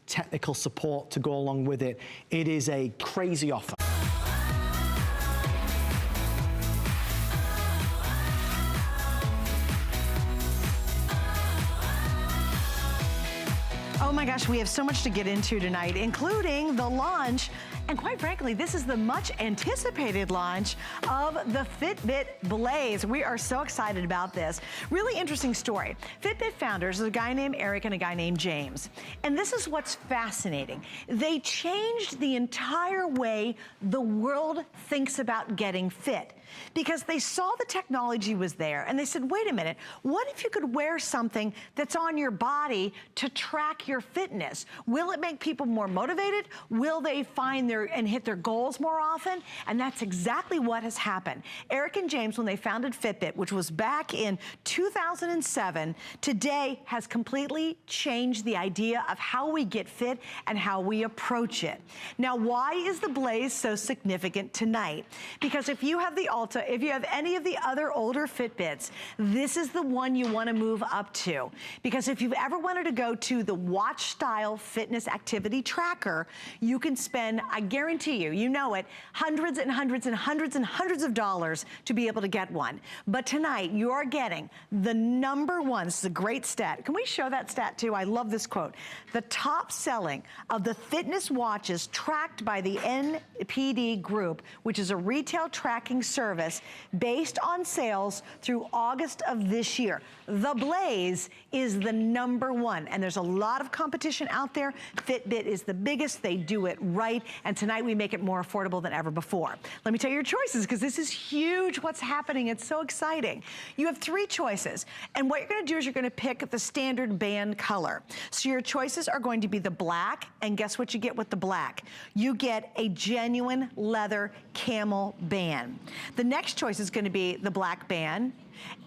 technical support to go along with it. It is a crazy offer. Oh my gosh, we have so much to get into tonight, including the launch. And quite frankly, this is the much anticipated launch of the Fitbit Blaze. We are so excited about this. Really interesting story. Fitbit founders, a guy named Eric and a guy named James. And this is what's fascinating. They changed the entire way the world thinks about getting fit, because they saw the technology was there and they said, wait a minute, what if you could wear something that's on your body to track your fitness? Will it make people more motivated? Will they find and hit their goals more often? And that's exactly what has happened. Eric and James, when they founded Fitbit, which was back in 2007, today has completely changed the idea of how we get fit and how we approach it. Now, why is the Blaze so significant tonight? Because if you have the Ulta, if you have any of the other older Fitbits, this is the one you want to move up to. Because if you've ever wanted to go to the watch style fitness activity tracker, you can spend, I guarantee you, you know it, hundreds and hundreds and hundreds and hundreds of dollars to be able to get one. But tonight, you're getting the #1, this is a great stat. Can we show that stat too? I love this quote. The top selling of the fitness watches tracked by the NPD Group, which is a retail tracking service based on sales through August of this year. The Blaze is the #1, and there's a lot of competition out there. Fitbit is the biggest, they do it right, and tonight we make it more affordable than ever before. Let me tell you your choices, because this is huge what's happening. It's so exciting. You have 3 choices, and what you're gonna do is you're gonna pick the standard band color. So your choices are going to be the black, and guess what you get with the black? You get a genuine leather camel band. The next choice is gonna be the black band,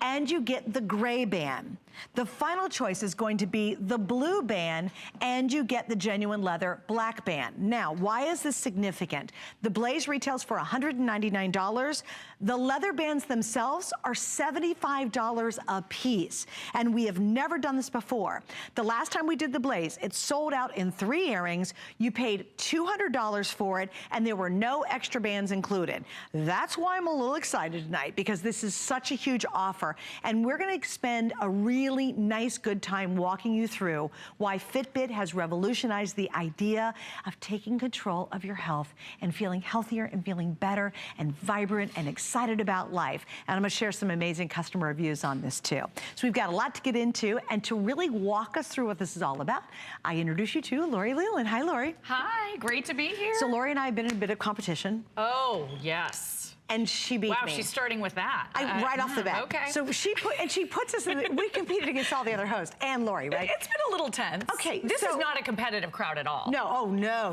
and you get the gray band. The final choice is going to be the blue band, and you get the genuine leather black band. Now, why is this significant? The Blaze retails for $199. The leather bands themselves are $75 a piece, and we have never done this before. The last time we did the Blaze, it sold out in 3 airings. You paid $200 for it, and there were no extra bands included. That's why I'm a little excited tonight, because this is such a huge offer, and we're gonna spend a really nice, good time walking you through why Fitbit has revolutionized the idea of taking control of your health and feeling healthier and feeling better and vibrant and excited about life. And I'm gonna share some amazing customer reviews on this too. So we've got a lot to get into, and to really walk us through what this is all about, I introduce you to Lori Leland. Hi, Lori. Hi, great to be here. So Lori and I have been in a bit of competition. Oh, yes. And she beat me. Wow, she's starting with that. Right off the bat. Okay. So she puts us in, we competed against all the other hosts, and Lori, right? It's been a little tense. Okay, This is not a competitive crowd at all. No, oh no.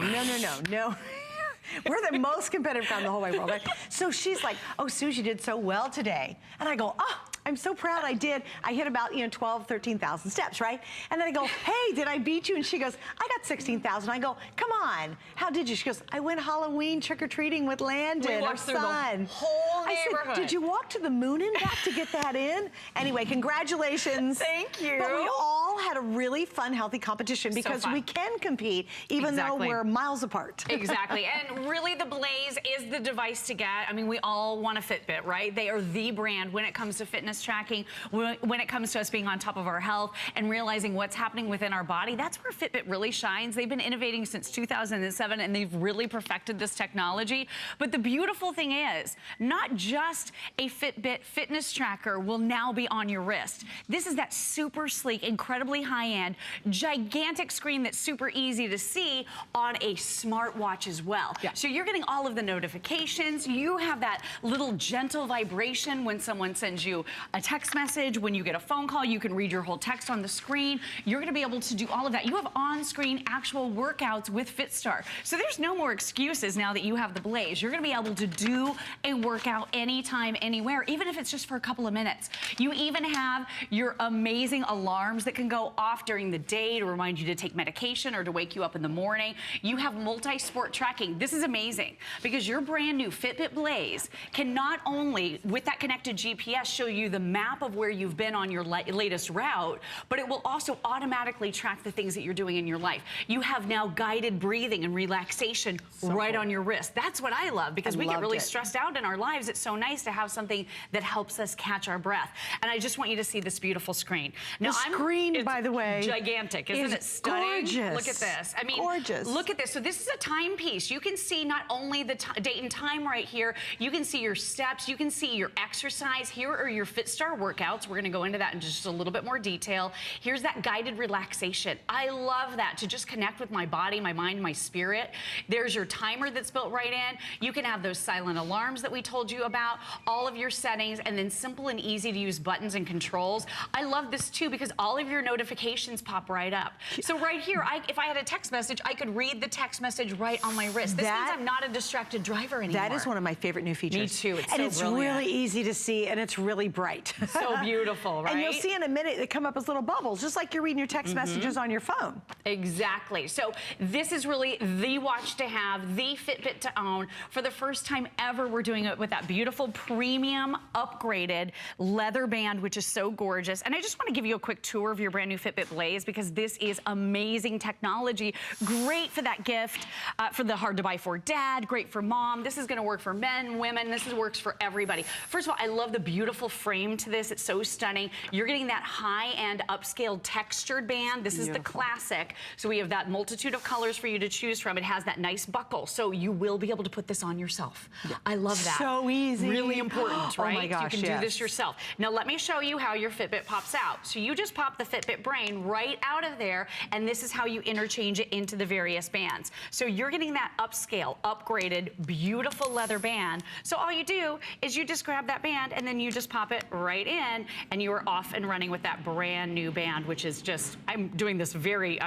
We're the most competitive crowd in the whole wide world, right? So she's like, oh, Susie did so well today. And I go, oh, I'm so proud I did. I hit about, 12, 13,000 steps, right? And then I go, hey, did I beat you? And she goes, I got 16,000. I go, come on, how did you? She goes, I went Halloween trick-or-treating with Landon, our son. The whole neighborhood. I said, did you walk to the moon and back to get that in? Anyway, congratulations. Thank you. But we all had a really fun, healthy competition, because we can compete even though we're miles apart. Exactly, and really the Blaze is the device to get. I mean, we all want a Fitbit, right? They are the brand when it comes to fitness tracking, when it comes to us being on top of our health and realizing what's happening within our body. That's where Fitbit really shines. They've been innovating since 2007, and they've really perfected this technology. But the beautiful thing is, not just a Fitbit fitness tracker will now be on your wrist. This is that super sleek, incredibly high-end, gigantic screen that's super easy to see on a smartwatch as well. Yeah. So you're getting all of the notifications. You have that little gentle vibration when someone sends you a text message. When you get a phone call, you can read your whole text on the screen. You're gonna be able to do all of that. You have on-screen actual workouts with FitStar. So there's no more excuses now that you have the Blaze. You're gonna be able to do a workout anytime, anywhere, even if it's just for a couple of minutes. You even have your amazing alarms that can go go off during the day to remind you to take medication or to wake you up in the morning. You have multi-sport tracking. This is amazing because your brand new Fitbit Blaze can not only, with that connected GPS, show you the map of where you've been on your latest route, but it will also automatically track the things that you're doing in your life. You have now guided breathing and relaxation right on your wrist. That's what I love because we get really stressed out in our lives. It's so nice to have something that helps us catch our breath. And I just want you to see this beautiful screen. Now, the screen, by the way, gigantic. Isn't it stunning? Gorgeous. Look at this. I mean, gorgeous. Look at this. So this is a timepiece. You can see not only the date and time right here, you can see your steps, you can see your exercise. Here are your FitStar workouts. We're going to go into that in just a little bit more detail. Here's that guided relaxation. I love that, to just connect with my body, my mind, my spirit. There's your timer that's built right in. You can have those silent alarms that we told you about, all of your settings, and then simple and easy to use buttons and controls. I love this too because all of your notifications pop right up. So right here, if I had a text message, I could read the text message right on my wrist. This means I'm not a distracted driver anymore. That is one of my favorite new features. Me too. It's and so it's brilliant. really easy to see, and it's really bright. So beautiful, right? And you'll see in a minute they come up as little bubbles, just like you're reading your text messages on your phone. Exactly. So this is really the watch to have, the Fitbit to own. For the first time ever, we're doing it with that beautiful premium upgraded leather band, which is so gorgeous. And I just want to give you a quick tour of your brand new Fitbit Blaze because this is amazing technology. Great for that gift, for the hard to buy for dad, great for mom. This is going to work for men, women. This works for everybody. First of all, I love the beautiful frame to this. It's so stunning. You're getting that high-end upscale textured band. This is the classic. So we have that multitude of colors for you to choose from. It has that nice buckle, so you will be able to put this on yourself. Yeah. I love that. So easy. Really important, right? Oh my gosh, you can do this yourself. Now let me show you how your Fitbit pops out. So you just pop the Fitbit Brain right out of there, and this is how you interchange it into the various bands. So you're getting that upscale, upgraded, beautiful leather band. So all you do is you just grab that band and then you just pop it right in, and you are off and running with that brand new band, which is just, I'm doing this very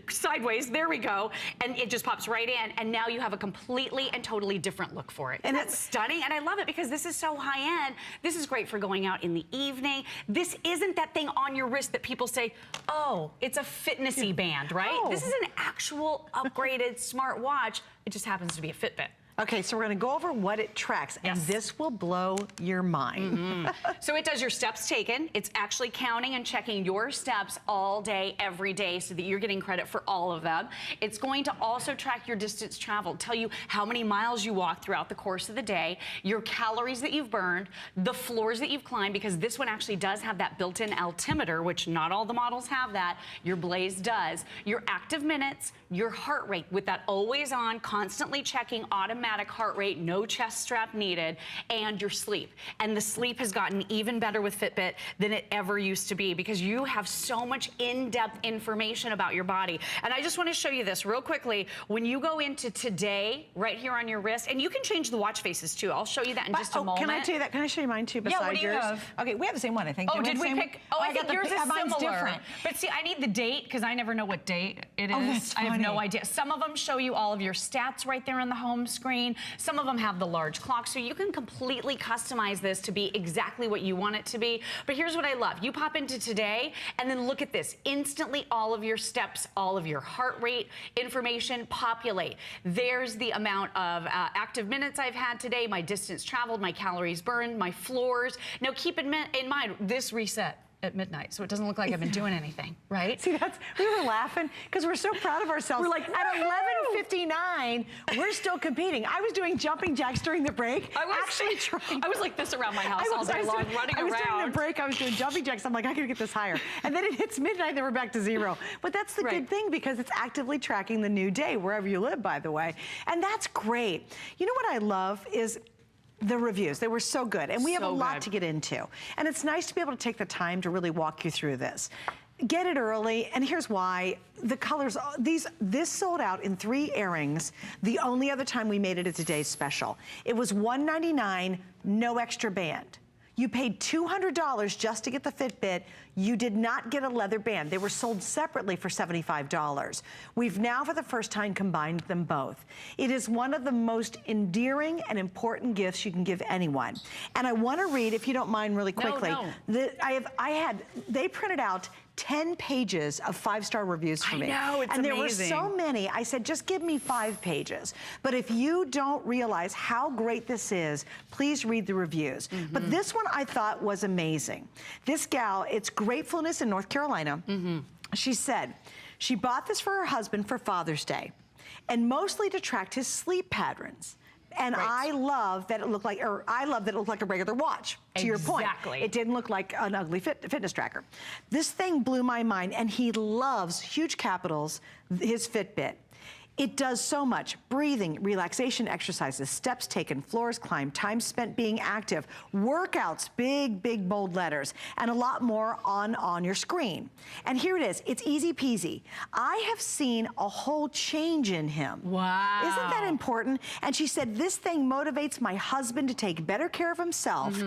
sideways. There we go. And it just pops right in, and now you have a completely and totally different look for it. And it's stunning, and I love it because this is so high end. This is great for going out in the evening. This isn't that thing on your wrist that people say, oh, it's a fitnessy band, right? Oh. This is an actual upgraded smart watch. It just happens to be a Fitbit. Okay, so we're going to go over what it tracks, and this will blow your mind. So it does your steps taken. It's actually counting and checking your steps all day, every day, so that you're getting credit for all of them. It's going to also track your distance traveled, tell you how many miles you walk throughout the course of the day, your calories that you've burned, the floors that you've climbed, because this one actually does have that built-in altimeter, which not all the models have that. Your Blaze does. Your active minutes, your heart rate with that always on, constantly checking automatic heart rate, no chest strap needed, and your sleep. And the sleep has gotten even better with Fitbit than it ever used to be because you have so much in-depth information about your body. And I just want to show you this real quickly. When you go into today, right here on your wrist, and you can change the watch faces too. I'll show you that in just a moment. Can I tell you that? Can I show you mine too beside what do you yours? have? Okay, we have the same one, I think. Oh, did we pick? Oh, I think yours is mine's similar. different. But see, I need the date because I never know what date it is. Oh, that's I have no funny. idea. Some of them show you all of your stats right there on the home screen. Some of them have the large clock, so you can completely customize this to be exactly what you want it to be. But here's what I love. You pop into today, and then look at this. Instantly, all of your steps, all of your heart rate information populate. There's the amount of active minutes I've had today, my distance traveled, my calories burned, my floors. Now, keep in mind, this reset at midnight, so it doesn't look like I've been doing anything, right? See, we were laughing because we're so proud of ourselves. We're like, at 11:59, we're still competing. I was doing jumping jacks during the break. I was like this around my house all day long, running around. During the break, I was doing jumping jacks. I'm like, I gotta get this higher. And then it hits midnight, then we're back to zero. But that's the good thing because it's actively tracking the new day, wherever you live, by the way. And that's great. You know what I love is the reviews. They were so good. And we have a lot to get into. And it's nice to be able to take the time to really walk you through this. Get it early, and here's why. The colors, this sold out in 3 airings. The only other time we made it a today's special. It was $199, no extra band. You paid $200 just to get the Fitbit. You did not get a leather band. They were sold separately for $75. We've now, for the first time, combined them both. It is one of the most endearing and important gifts you can give anyone. And I want to read, if you don't mind, really quickly. No. They printed out 10 pages of 5-star reviews for me. I know, it's and there amazing. were so many. I said, just give me 5 pages. But if you don't realize how great this is, please read the reviews. But this one I thought was amazing. This gal, it's Gratefulness in North Carolina. She said she bought this for her husband for Father's Day, and mostly to track his sleep patterns. And I love that it looked like, a regular watch, to your point. Exactly. It didn't look like an ugly fitness tracker. This thing blew my mind, and he loves, huge capitals, his Fitbit. It does so much: breathing, relaxation exercises, steps taken, floors climbed, time spent being active, workouts, big, big, bold letters, and a lot more on your screen. And here it is. It's easy peasy. I have seen a whole change in him. Wow. Isn't that important? And she said, this thing motivates my husband to take better care of himself,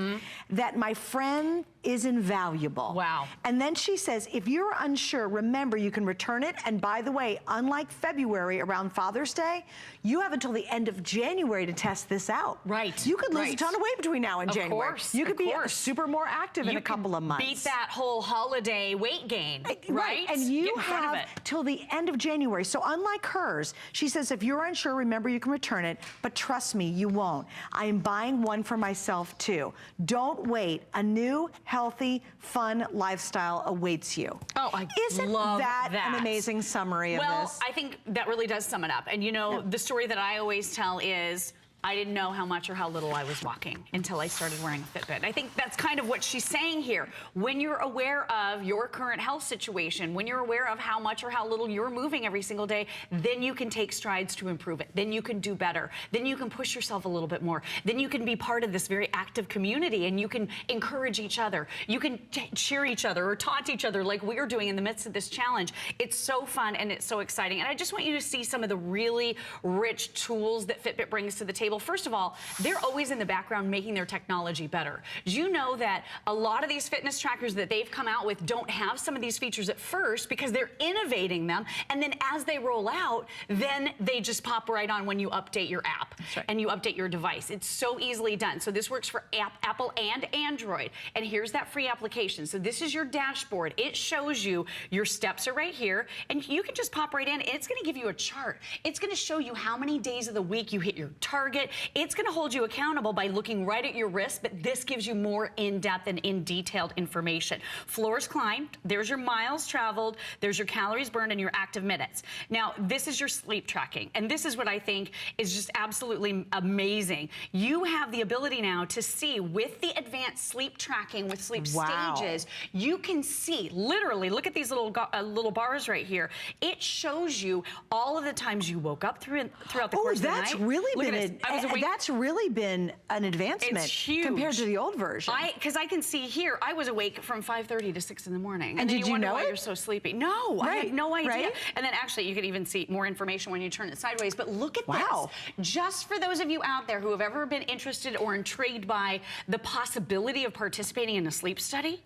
that my friend is invaluable. Wow. And then she says, if you're unsure, remember you can return it. And by the way, unlike February around Father's Day, you have until the end of January to test this out. Right. You could lose a ton of weight between now and January. Course, you could be super more active in a couple of months. Beat that whole holiday weight gain, right? And you Get in front of have it. till the end of January. So unlike hers, she says, if you're unsure, remember you can return it, but trust me, you won't. I am buying one for myself too. Don't wait. A new, healthy, fun lifestyle awaits you. Oh, I Isn't love that an amazing summary of this? Well, I think that really does sum it up. And you know, the story that I always tell is, I didn't know how much or how little I was walking until I started wearing a Fitbit. I think that's kind of what she's saying here. When you're aware of your current health situation, when you're aware of how much or how little you're moving every single day, then you can take strides to improve it. Then you can do better. Then you can push yourself a little bit more. Then you can be part of this very active community, and you can encourage each other. You can cheer each other or taunt each other like we're doing in the midst of this challenge. It's so fun and it's so exciting. And I just want you to see some of the really rich tools that Fitbit brings to the table. First of all, they're always in the background making their technology better. Do you know that a lot of these fitness trackers that they've come out with don't have some of these features at first because they're innovating them, and then as they roll out, then they just pop right on when you update your app and you update your device. It's so easily done. So this works for Apple and Android. And here's that free application. So this is your dashboard. It shows you your steps are right here, and you can just pop right in. It's going to give you a chart. It's going to show you how many days of the week you hit your target. It's going to hold you accountable by looking right at your wrist, but this gives you more in-depth and in-detailed information. Floors climbed, there's your miles traveled, there's your calories burned, and your active minutes. Now, this is your sleep tracking, and this is what I think is just absolutely amazing. You have the ability now to see, with the advanced sleep tracking, with sleep stages, you can see, literally, look at these little bars right here. It shows you all of the times you woke up throughout the course of the night. That's really been an advancement compared to the old version. Because I can see here, I was awake from 5:30 to 6 in the morning. And then did you wonder know why it? you're so sleepy. No, I had no idea. Right? And then actually, you can even see more information when you turn it sideways. But look at this. Just for those of you out there who have ever been interested or intrigued by the possibility of participating in a sleep study,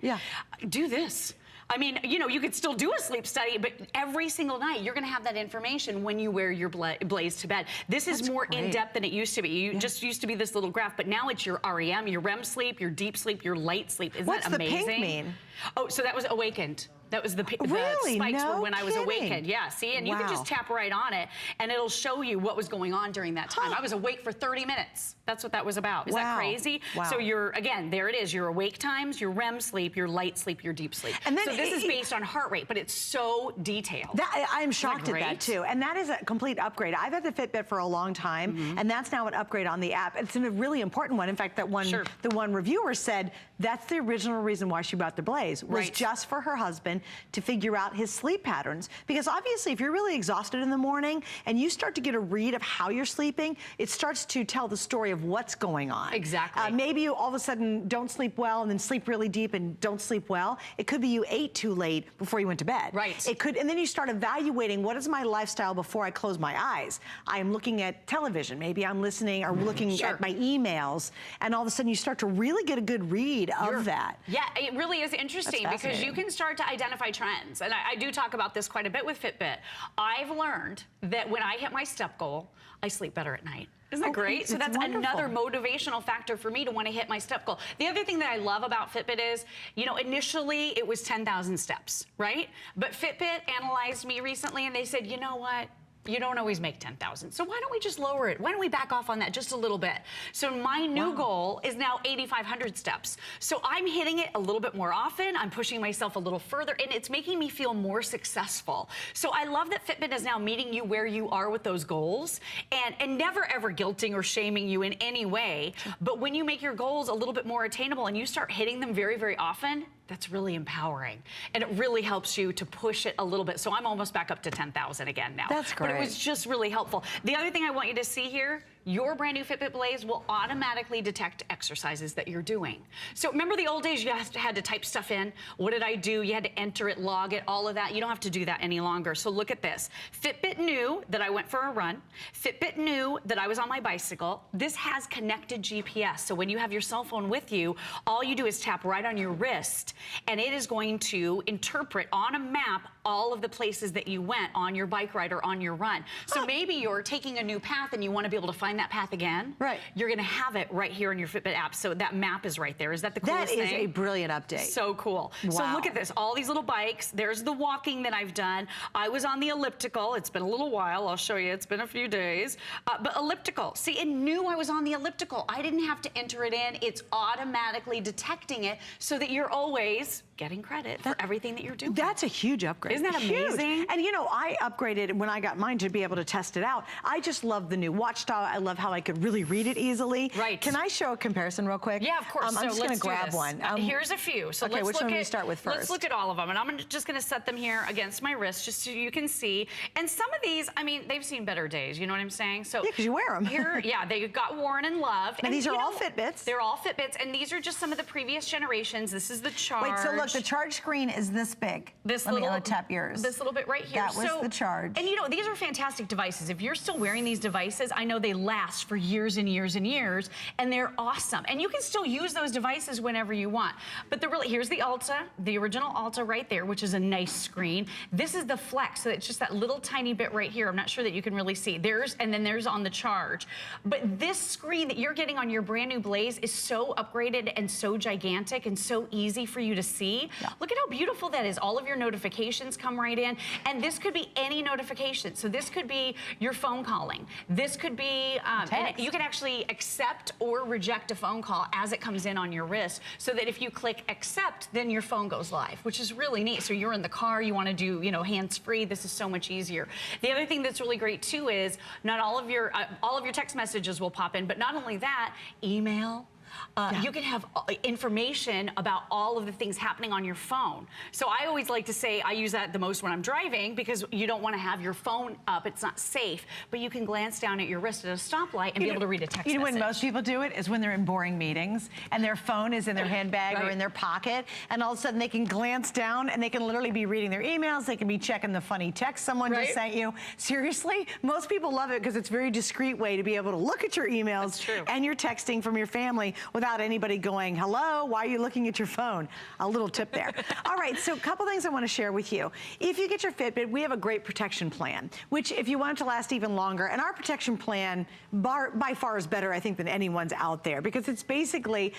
do this. I mean, you know, you could still do a sleep study, but every single night you're going to have that information when you wear your Blaze to bed. This is more in-depth than it used to be. You just used to be this little graph, but now it's your REM, your REM sleep, your deep sleep, your light sleep. Isn't that amazing? What's the pink mean? Oh, so that was awakened. That was the spikes were when I was awakened. Yeah, see? And you can just tap right on it, and it'll show you what was going on during that time. I was awake for 30 minutes. That's what that was about. Is that crazy? So you're, again, there it is. Your awake times, your REM sleep, your light sleep, your deep sleep. And then so this is based on heart rate, but it's so detailed. I'm shocked at that, too. And that is a complete upgrade. I've had the Fitbit for a long time, and that's now an upgrade on the app. It's a really important one. In fact, that one, the one reviewer said that's the original reason why she bought the Blaze, was just for her husband to figure out his sleep patterns. Because obviously, if you're really exhausted in the morning and you start to get a read of how you're sleeping, it starts to tell the story of what's going on. Exactly. Maybe you all of a sudden don't sleep well and then sleep really deep and don't sleep well. It could be you ate too late before you went to bed. Right. It could, and then you start evaluating, what is my lifestyle before I close my eyes? I am looking at television. Maybe I'm listening or looking at my emails, and all of a sudden you start to really get a good read of that. Yeah, it really is interesting because you can start to identify identify trends. And I do talk about this quite a bit with Fitbit. I've learned that when I hit my step goal, I sleep better at night. Isn't that great? So that's another motivational factor for me to want to hit my step goal. The other thing that I love about Fitbit is, you know, initially it was 10,000 steps, right? But Fitbit analyzed me recently and they said, you know what? You don't always make 10,000. So why don't we just lower it? Why don't we back off on that just a little bit? So my new goal is now 8,500 steps. So I'm hitting it a little bit more often. I'm pushing myself a little further, and it's making me feel more successful. So I love that Fitbit is now meeting you where you are with those goals, and never ever guilting or shaming you in any way. But when you make your goals a little bit more attainable and you start hitting them very, very often, that's really empowering. And it really helps you to push it a little bit. So I'm almost back up to 10,000 again now. That's great. But it was just really helpful. The other thing I want you to see here, your brand new Fitbit Blaze will automatically detect exercises that you're doing. So remember the old days you had to type stuff in? What did I do? You had to enter it, log it, all of that. You don't have to do that any longer. So look at this. Fitbit knew that I went for a run. Fitbit knew that I was on my bicycle. This has connected GPS. So when you have your cell phone with you, all you do is tap right on your wrist, and it is going to interpret on a map all of the places that you went on your bike ride or on your run. So maybe you're taking a new path and you want to be able to find that path again. Right. You're going to have it right here in your Fitbit app. So that map is right there. Is that the coolest thing? That is a brilliant update. So cool. Wow. So look at this. All these little bikes. There's the walking that I've done. I was on the elliptical. It's been a little while. I'll show you. It's been a few days. But elliptical. See, it knew I was on the elliptical. I didn't have to enter it in. It's automatically detecting it so that you're always getting credit for everything that you're doing. That's a huge upgrade. Isn't that amazing? Huge. And you know, I upgraded when I got mine to be able to test it out. I just love the new watch style. I love how I could really read it easily. Right. Can I show a comparison real quick? Yeah, of course. I'm just going to grab one. Here's a few. So okay, which one do we start with first? Let's look at all of them. And I'm just going to set them here against my wrist just so you can see. And some of these, I mean, they've seen better days. You know what I'm saying? So yeah, because you wear them. Here, yeah, they got worn and loved. And these are all Fitbits. They're all Fitbits. And these are just some of the previous generations. This is the charge. Wait, so look, the charge screen is this big. Let me tap yours. This little bit right here. That was the charge. And you know, these are fantastic devices. If you're still wearing these devices, I know they last for years and years and years, and they're awesome. And you can still use those devices whenever you want. But here's the Ulta, the original Ulta right there, which is a nice screen. This is the Flex, so it's just that little tiny bit right here. I'm not sure that you can really see. And then there's on the charge. But this screen that you're getting on your brand new Blaze is so upgraded and so gigantic and so easy for you to see. Yeah. Look at how beautiful that is. All of your notifications come right in. And this could be any notification. So this could be your phone calling. This could be, and you can actually accept or reject a phone call as it comes in on your wrist, so that if you click accept, then your phone goes live, which is really neat. So you're in the car, you want to do, you know, hands-free. This is so much easier. The other thing that's really great too is not all of your text messages will pop in, but not only that, email. You can have information about all of the things happening on your phone. So I always like to say I use that the most when I'm driving, because you don't want to have your phone up. It's not safe. But you can glance down at your wrist at a stoplight and be able to read a text message. You know when most people do it is when they're in boring meetings and their phone is in their handbag or in their pocket, and all of a sudden they can glance down and they can literally be reading their emails. They can be checking the funny text someone just sent you. Seriously, most people love it because it's a very discreet way to be able to look at your emails and your texting from your family without anybody going, hello, why are you looking at your phone? A little tip there. All right, so a couple things I want to share with you. If you get your Fitbit, we have a great protection plan, which if you want it to last even longer, and our protection plan by far is better, I think, than anyone's out there, because it's basically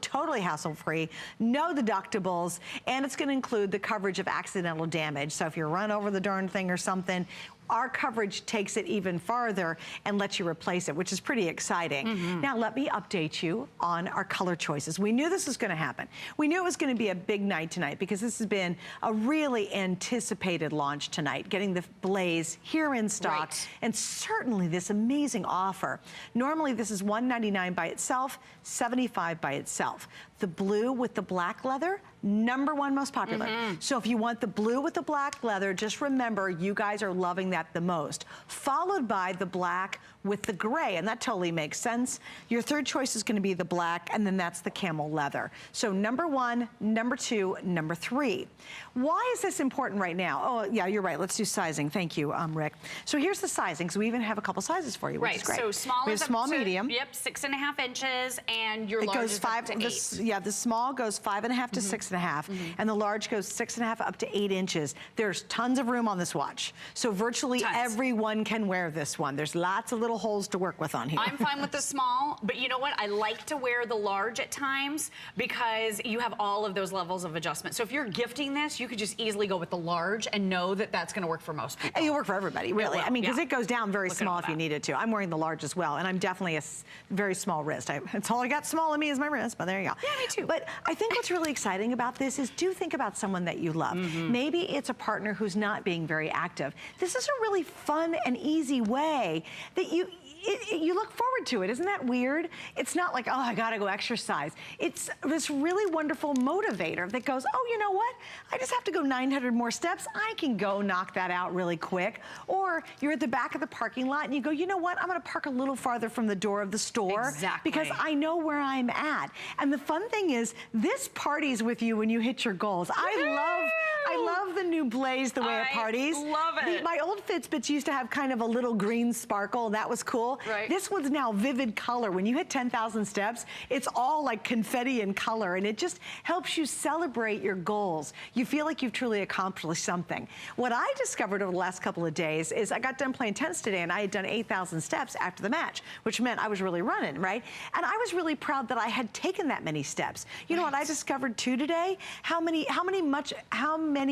totally hassle-free, no deductibles, and it's going to include the coverage of accidental damage. So if you run over the darn thing or something, our coverage takes it even farther and lets you replace it, which is pretty exciting. Now, let me update you on our color choices. We knew this was going to happen. We knew it was going to be a big night tonight because this has been a really anticipated launch tonight, getting the Blaze here in stock, and certainly this amazing offer. Normally, this is $199 by itself, $75 by itself. The blue with the black leather, #1 most popular. So if you want the blue with the black leather, just remember you guys are loving that the most. Followed by the black with the gray, and that totally makes sense. Your third choice is going to be the black, and then that's the camel leather. So #1, #2, #3. Why is this important right now? Oh, yeah, you're right. Let's do sizing. Thank you, Rick. So here's the sizing. So we even have a couple sizes for you, which is great. So small is small, medium. Yep, 6.5 inches, and your large is up to 8. Yeah, the small goes 5.5 to 6.5. 6.5, and the large goes 6.5 up to 8 inches. There's tons of room on this watch. So virtually everyone can wear this one. There's lots of little holes to work with on here. I'm fine with the small, but you know what? I like to wear the large at times because you have all of those levels of adjustment. So if you're gifting this, you could just easily go with the large and know that that's gonna work for most people. It'll work for everybody, really. I mean, because it goes down very Look small if you needed to. I'm wearing the large as well, and I'm definitely a very small wrist. It's all I got small in me is my wrist, but there you go. Yeah, me too. But I think what's really exciting about this is do think about someone that you love. Maybe it's a partner who's not being very active. This is a really fun and easy way that you look forward to it. Isn't that weird? It's not like, oh, I gotta go exercise. It's this really wonderful motivator that goes, oh, you know what? I just have to go 900 more steps. I can go knock that out really quick. Or you're at the back of the parking lot and you go, you know what? I'm gonna park a little farther from the door of the store because I know where I'm at. And the fun thing is, this parties with you when you hit your goals. I love the new Blaze the way it parties. I love it. My old Fitbits used to have kind of a little green sparkle, and that was cool. Right. This one's now vivid color. When you hit 10,000 steps, it's all like confetti in color, and it just helps you celebrate your goals. You feel like you've truly accomplished something. What I discovered over the last couple of days is I got done playing tennis today, and I had done 8,000 steps after the match, which meant I was really running, right? And I was really proud that I had taken that many steps. You know what I discovered too today? How many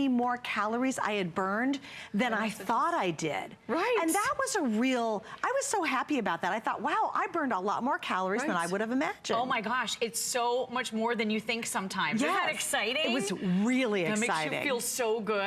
more calories I had burned than I thought I did. Right. And that was I was so happy about that. I thought, wow, I burned a lot more calories than I would have imagined. Oh my gosh, it's so much more than you think sometimes. Isn't that exciting? It was really exciting. That makes you feel so good.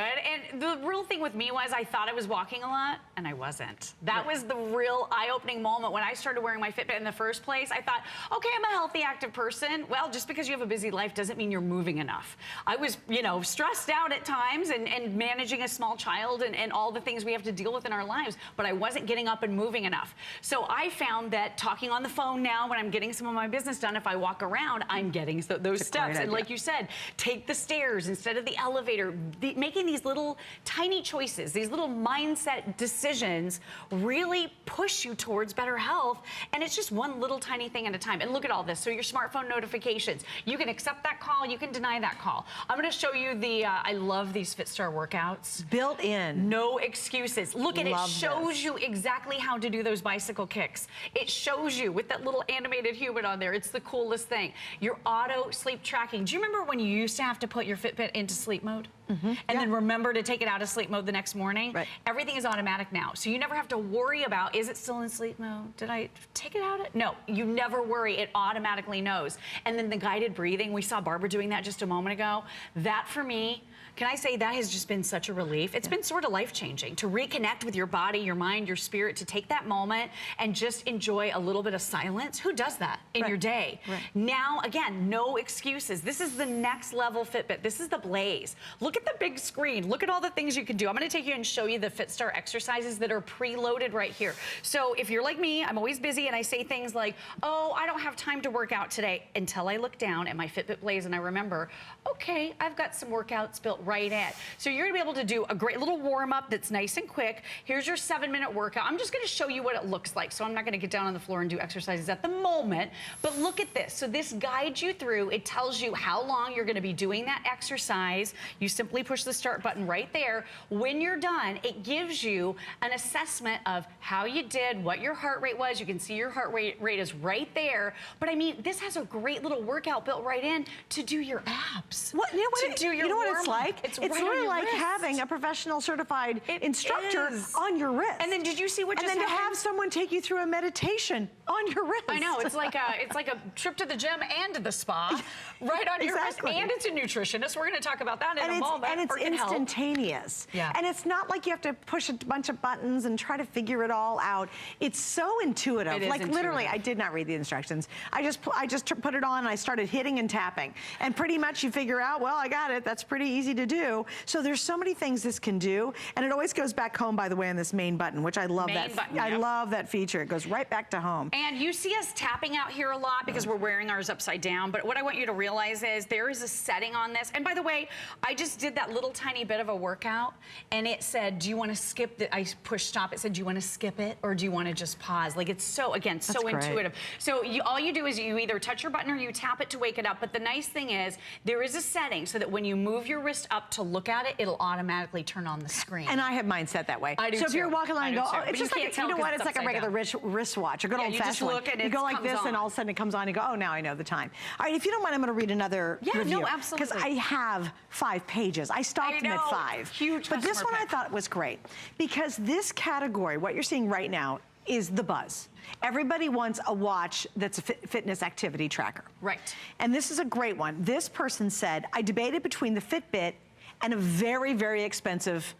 And the real thing with me was I thought I was walking a lot, and I wasn't. That was the real eye-opening moment when I started wearing my Fitbit in the first place. I thought, okay, I'm a healthy, active person. Well, just because you have a busy life doesn't mean you're moving enough. I was, you know, stressed out at times and managing a small child and all the things we have to deal with in our lives, but I wasn't getting up and moving enough. So I found that talking on the phone now when I'm getting some of my business done, if I walk around, I'm getting those steps. And like you said, take the stairs instead of the elevator. Making these little tiny choices, these little mindset decisions really push you towards better health. And it's just one little tiny thing at a time. And look at all this. So your smartphone notifications, you can accept that call, you can deny that call. I'm gonna show you I love these FitStar workouts. Built in. No excuses. Look at it, shows you exactly how to do those bicycle kicks. It shows you with that little animated human on there. It's the coolest thing. Your auto sleep tracking. Do you remember when you used to have to put your Fitbit into sleep mode? And then remember to take it out of sleep mode the next morning? Right. Everything is automatic now. So you never have to worry about, is it still in sleep mode? Did I take it out? No, you never worry. It automatically knows. And then the guided breathing, we saw Barbara doing that just a moment ago. That for me, can I say that has just been such a relief? It's been sort of life-changing to reconnect with your body, your mind, your spirit, to take that moment and just enjoy a little bit of silence. Who does that in your day? Now, again, no excuses. This is the next level Fitbit. This is the Blaze. Look at the big screen. Look at all the things you can do. I'm gonna take you and show you the FitStar exercises that are preloaded right here. So if you're like me, I'm always busy and I say things like, oh, I don't have time to work out today, until I look down at my Fitbit Blaze and I remember, okay, I've got some workouts built right in. So you're gonna be able to do a great little warm up that's nice and quick. Here's your 7-minute workout. I'm just gonna show you what it looks like. So I'm not gonna get down on the floor and do exercises at the moment, but look at this. So this guides you through, it tells you how long you're gonna be doing that exercise. You simply push the start button right there. When you're done, it gives you an assessment of how you did, what your heart rate was. You can see your heart rate is right there. But I mean, this has a great little workout built right in to do your abs. What, you know what it's like? It's right really like having a professional certified instructor on your wrist. And then did you see what just happened? And then to happened? have someone take you through a meditation on your wrist. I know, it's like a trip to the gym and to the spa, right on your wrist. And it's a nutritionist. We're gonna talk about that in a moment. And it's instantaneous. Yeah. And it's not like you have to push a bunch of buttons and try to figure it all out. It's so intuitive. It is like intuitive. Literally, I did not read the instructions. I just put it on and I started hitting and tapping. And pretty much you figure out, well, I got it. That's pretty easy to do. So there's so many things this can do, and it always goes back home, by the way, on this main button, which I love that. I love that feature. It goes right back to home. And you see us tapping out here a lot because we're wearing ours upside down, but what I want you to realize is there is a setting on this. And by the way, I just did that little tiny bit of a workout, and it said, do you want to skip the, I pushed stop, it said, do you want to skip it, or do you want to just pause? Like, it's so, again, so intuitive. So all you do is you either touch your button or you tap it to wake it up, but the nice thing is there is a setting so that when you move your wrist up to look at it, it'll automatically turn on the screen. And I have mine set that way. I do so if you're walking along and go, oh, it's just like, you know what, it's like a regular wristwatch, a good old-fashioned one. You go like this and all of a sudden it comes on and you go, oh, now I know the time. All right, if you don't mind, I'm going to read another review. No, absolutely. Because I have 5 pages. I stopped them at 5. Huge. But this one I thought was great because this category, what you're seeing right now, is the buzz. Everybody wants a watch that's a fitness activity tracker. Right. And this is a great one. This person said, I debated between the Fitbit and a very, very expensive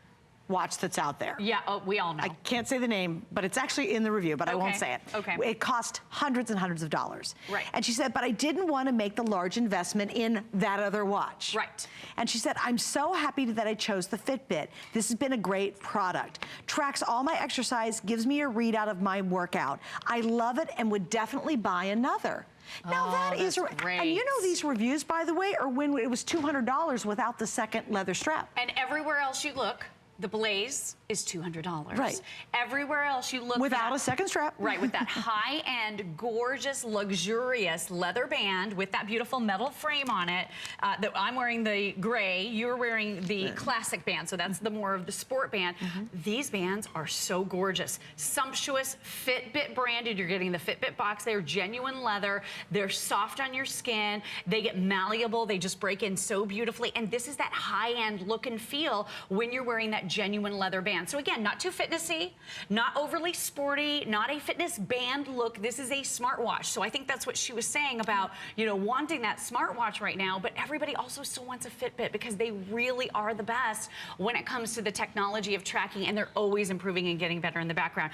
watch that's out there. Yeah, we all know. I can't say the name, but it's actually in the review, but I won't say it. Okay. It cost hundreds and hundreds of dollars. Right. And she said, but I didn't want to make the large investment in that other watch. Right. And she said, I'm so happy that I chose the Fitbit. This has been a great product. Tracks all my exercise, gives me a readout of my workout. I love it and would definitely buy another. Now that is great. And you know these reviews, by the way, are when it was $200 without the second leather strap. And everywhere else you look, the Blaze is $200. Right. Everywhere else you look without a second strap. Right, with that high-end, gorgeous, luxurious leather band with that beautiful metal frame on it. That I'm wearing the gray, you're wearing the classic band, so that's the more of the sport band. These bands are so gorgeous. Sumptuous, Fitbit branded. You're getting the Fitbit box. They're genuine leather. They're soft on your skin. They get malleable. They just break in so beautifully. And this is that high-end look and feel when you're wearing that genuine leather band. So again, not too fitnessy, not overly sporty, not a fitness band look. This is a smartwatch. So I think that's what she was saying about, you know, wanting that smartwatch right now, but everybody also still wants a Fitbit because they really are the best when it comes to the technology of tracking, and they're always improving and getting better in the background.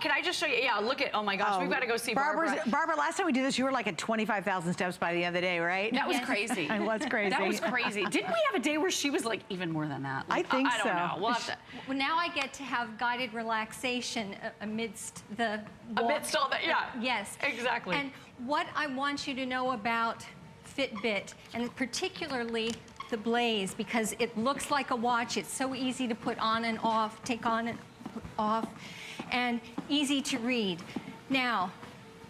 Can I just show you? Yeah, look at, oh my gosh, we've got to go see Barbara. Barbara, last time we did this, you were like at 25,000 steps by the end of the day, right? That was crazy. It was crazy. That was crazy. Didn't we have a day where she was like even more than that? Like, I think so. I don't know. We'll have to. Well, now I get to have guided relaxation amidst the amidst all that, yeah. Yes. Exactly. And what I want you to know about Fitbit, and particularly the Blaze, because it looks like a watch. It's so easy to put on and off, take on and put off, and easy to read. Now,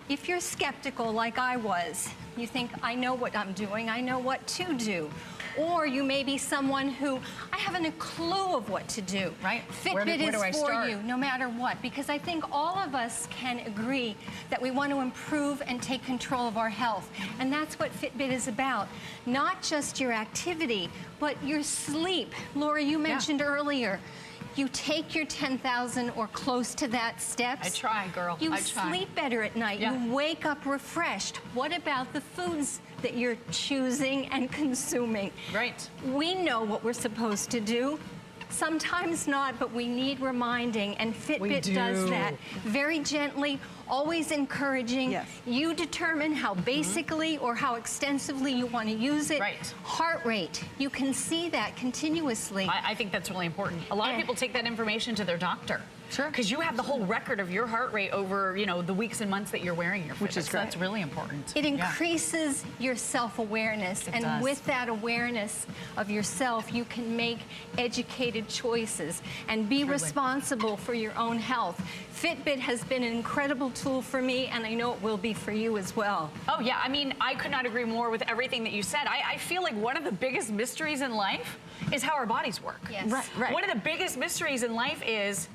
if you're skeptical like I was, you think, I know what I'm doing, I know what to do. Or you may be someone who, I haven't a clue of what to do. Right. Fitbit is for you, no matter what. Because I think all of us can agree that we want to improve and take control of our health. And that's what Fitbit is about. Not just your activity, but your sleep. Laura, you mentioned earlier, you take your 10,000 or close to that steps. I try, girl. You I try. sleep better at night. Yeah. You wake up refreshed. What about the foods that you're choosing and consuming? Right. We know what we're supposed to do. Sometimes not, but we need reminding, and Fitbit does that very gently, always encouraging. Yes. You determine how basically or how extensively you want to use it. Right. Heart rate, you can see that continuously. I think that's really important. A lot of people take that information to their doctor. Sure. Because you have the whole record of your heart rate over, you know, the weeks and months that you're wearing your Fitbit. Which is great. So that's really important. It increases your self-awareness, and with that awareness of yourself, you can make educated choices and be responsible for your own health. Fitbit has been an incredible tool for me, and I know it will be for you as well. Oh yeah, I mean, I could not agree more with everything that you said. I feel like one of the biggest mysteries in life is how our bodies work. Yes. Right. One of the biggest mysteries in life is,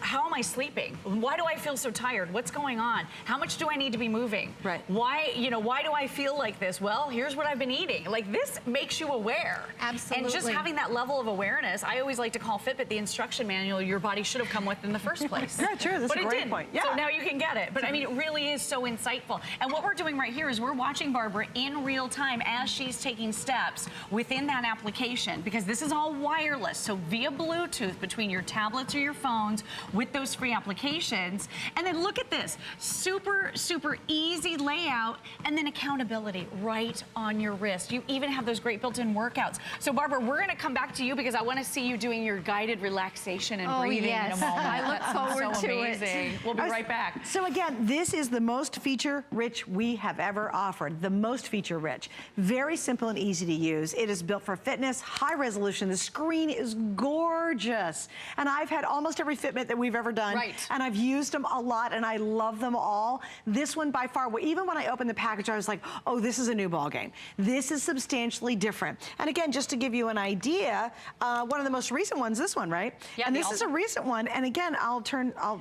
how am I sleeping? Why do I feel so tired? What's going on? How much do I need to be moving? Right. Why, you know, why do I feel like this? Well, here's what I've been eating. Like, this makes you aware. Absolutely. And just having that level of awareness, I always like to call Fitbit the instruction manual your body should have come with in the first place. Yeah, true. That's but a it great didn't. point. Yeah. So now you can get it. But I mean, it really is so insightful. And what we're doing right here is we're watching Barbara in real time as she's taking steps within that application, because this is all wireless. So via Bluetooth between your tablets or your phones with with those free applications. And then look at this, super, super easy layout, and then accountability right on your wrist. You even have those great built-in workouts. So Barbara, we're gonna come back to you because I wanna see you doing your guided relaxation and breathing in a moment. I look forward to it. We'll be right back. So again, this is the most feature-rich we have ever offered. The most feature-rich. Very simple and easy to use. It is built for fitness, high resolution. The screen is gorgeous. And I've had almost every Fitbit that we've ever done. Right. And I've used them a lot and I love them all. This one by far, even when I opened the package, I was like, oh, this is a new ball game. This is substantially different. And again, just to give you an idea, one of the most recent ones, this one, right? Yeah, and this is a recent one. And again, I'll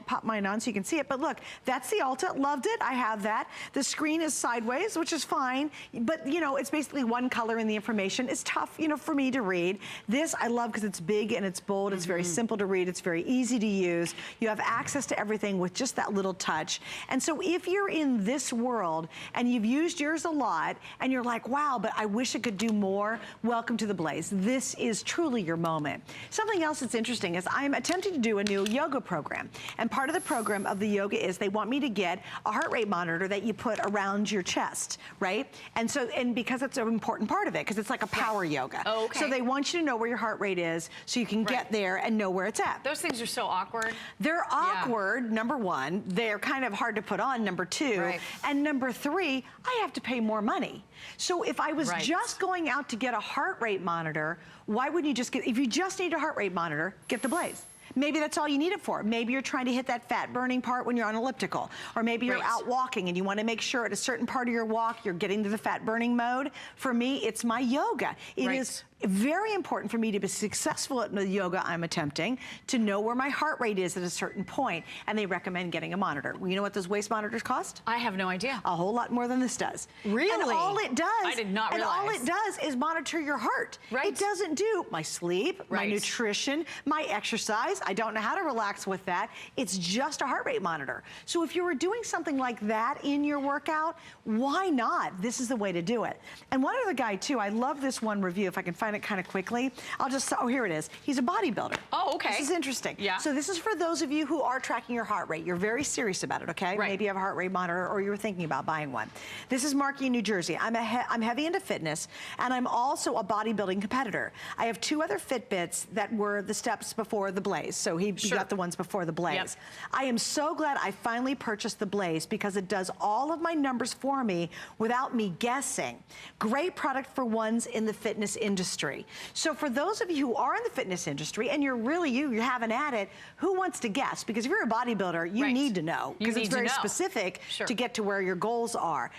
pop mine on so you can see it. But look, that's the Ulta. Loved it. I have that. The screen is sideways, which is fine. But, you know, it's basically one color in the information. It's tough, you know, for me to read. This I love because it's big and it's bold. It's very simple to read. It's very easy to use. You have access to everything with just that little touch. And so if you're in this world and you've used yours a lot and you're like, wow, but I wish it could do more, welcome to the Blaze. This is truly your moment. Something else that's interesting is I'm attempting to do a new yoga program. And part of the program of the yoga is they want me to get a heart rate monitor that you put around your chest, right? And so, and because it's an important part of it, because it's like a power yoga. Oh, okay. So they want you to know where your heart rate is so you can get there and know where it's at. Those things are so awkward. They're awkward, number one. They're kind of hard to put on, number two. Right. And number three, I have to pay more money. So if I was Right. just going out to get a heart rate monitor, why wouldn't you just get, if you just need a heart rate monitor, get the Blaze. Maybe that's all you need it for. Maybe you're trying to hit that fat burning part when you're on elliptical. Or maybe you're Right. out walking and you want to make sure at a certain part of your walk you're getting to the fat burning mode. For me, it's my yoga. It Right. is very important for me to be successful at the yoga I'm attempting, to know where my heart rate is at a certain point, and they recommend getting a monitor. Well, you know what those waist monitors cost? I have no idea. A whole lot more than this does. Really? And all it does, I did not and all realize. it does is monitor your heart. Right. It doesn't do my sleep, my Right. nutrition, my exercise. I don't know how to relax with that. It's just a heart rate monitor. So if you were doing something like that in your workout, why not? This is the way to do it. And one other guy too, I love this one review, if I can find it kind of quickly. I'll just, oh, here it is. He's a bodybuilder. Oh, okay. This is interesting. Yeah. So this is for those of you who are tracking your heart rate. You're very serious about it, okay? Right. Maybe you have a heart rate monitor or you were thinking about buying one. This is Marky in New Jersey. I'm heavy into fitness and I'm also a bodybuilding competitor. I have two other Fitbits that were the steps before the Blaze. So he got the ones before the Blaze. Yep. I am so glad I finally purchased the Blaze because it does all of my numbers for me without me guessing. Great product for ones in the fitness industry. So for those of you who are in the fitness industry and you're really, you haven't at it, who wants to guess? Because if you're a bodybuilder, you Right. need to know You because it's need to very know. specific Sure. to get to where your goals are.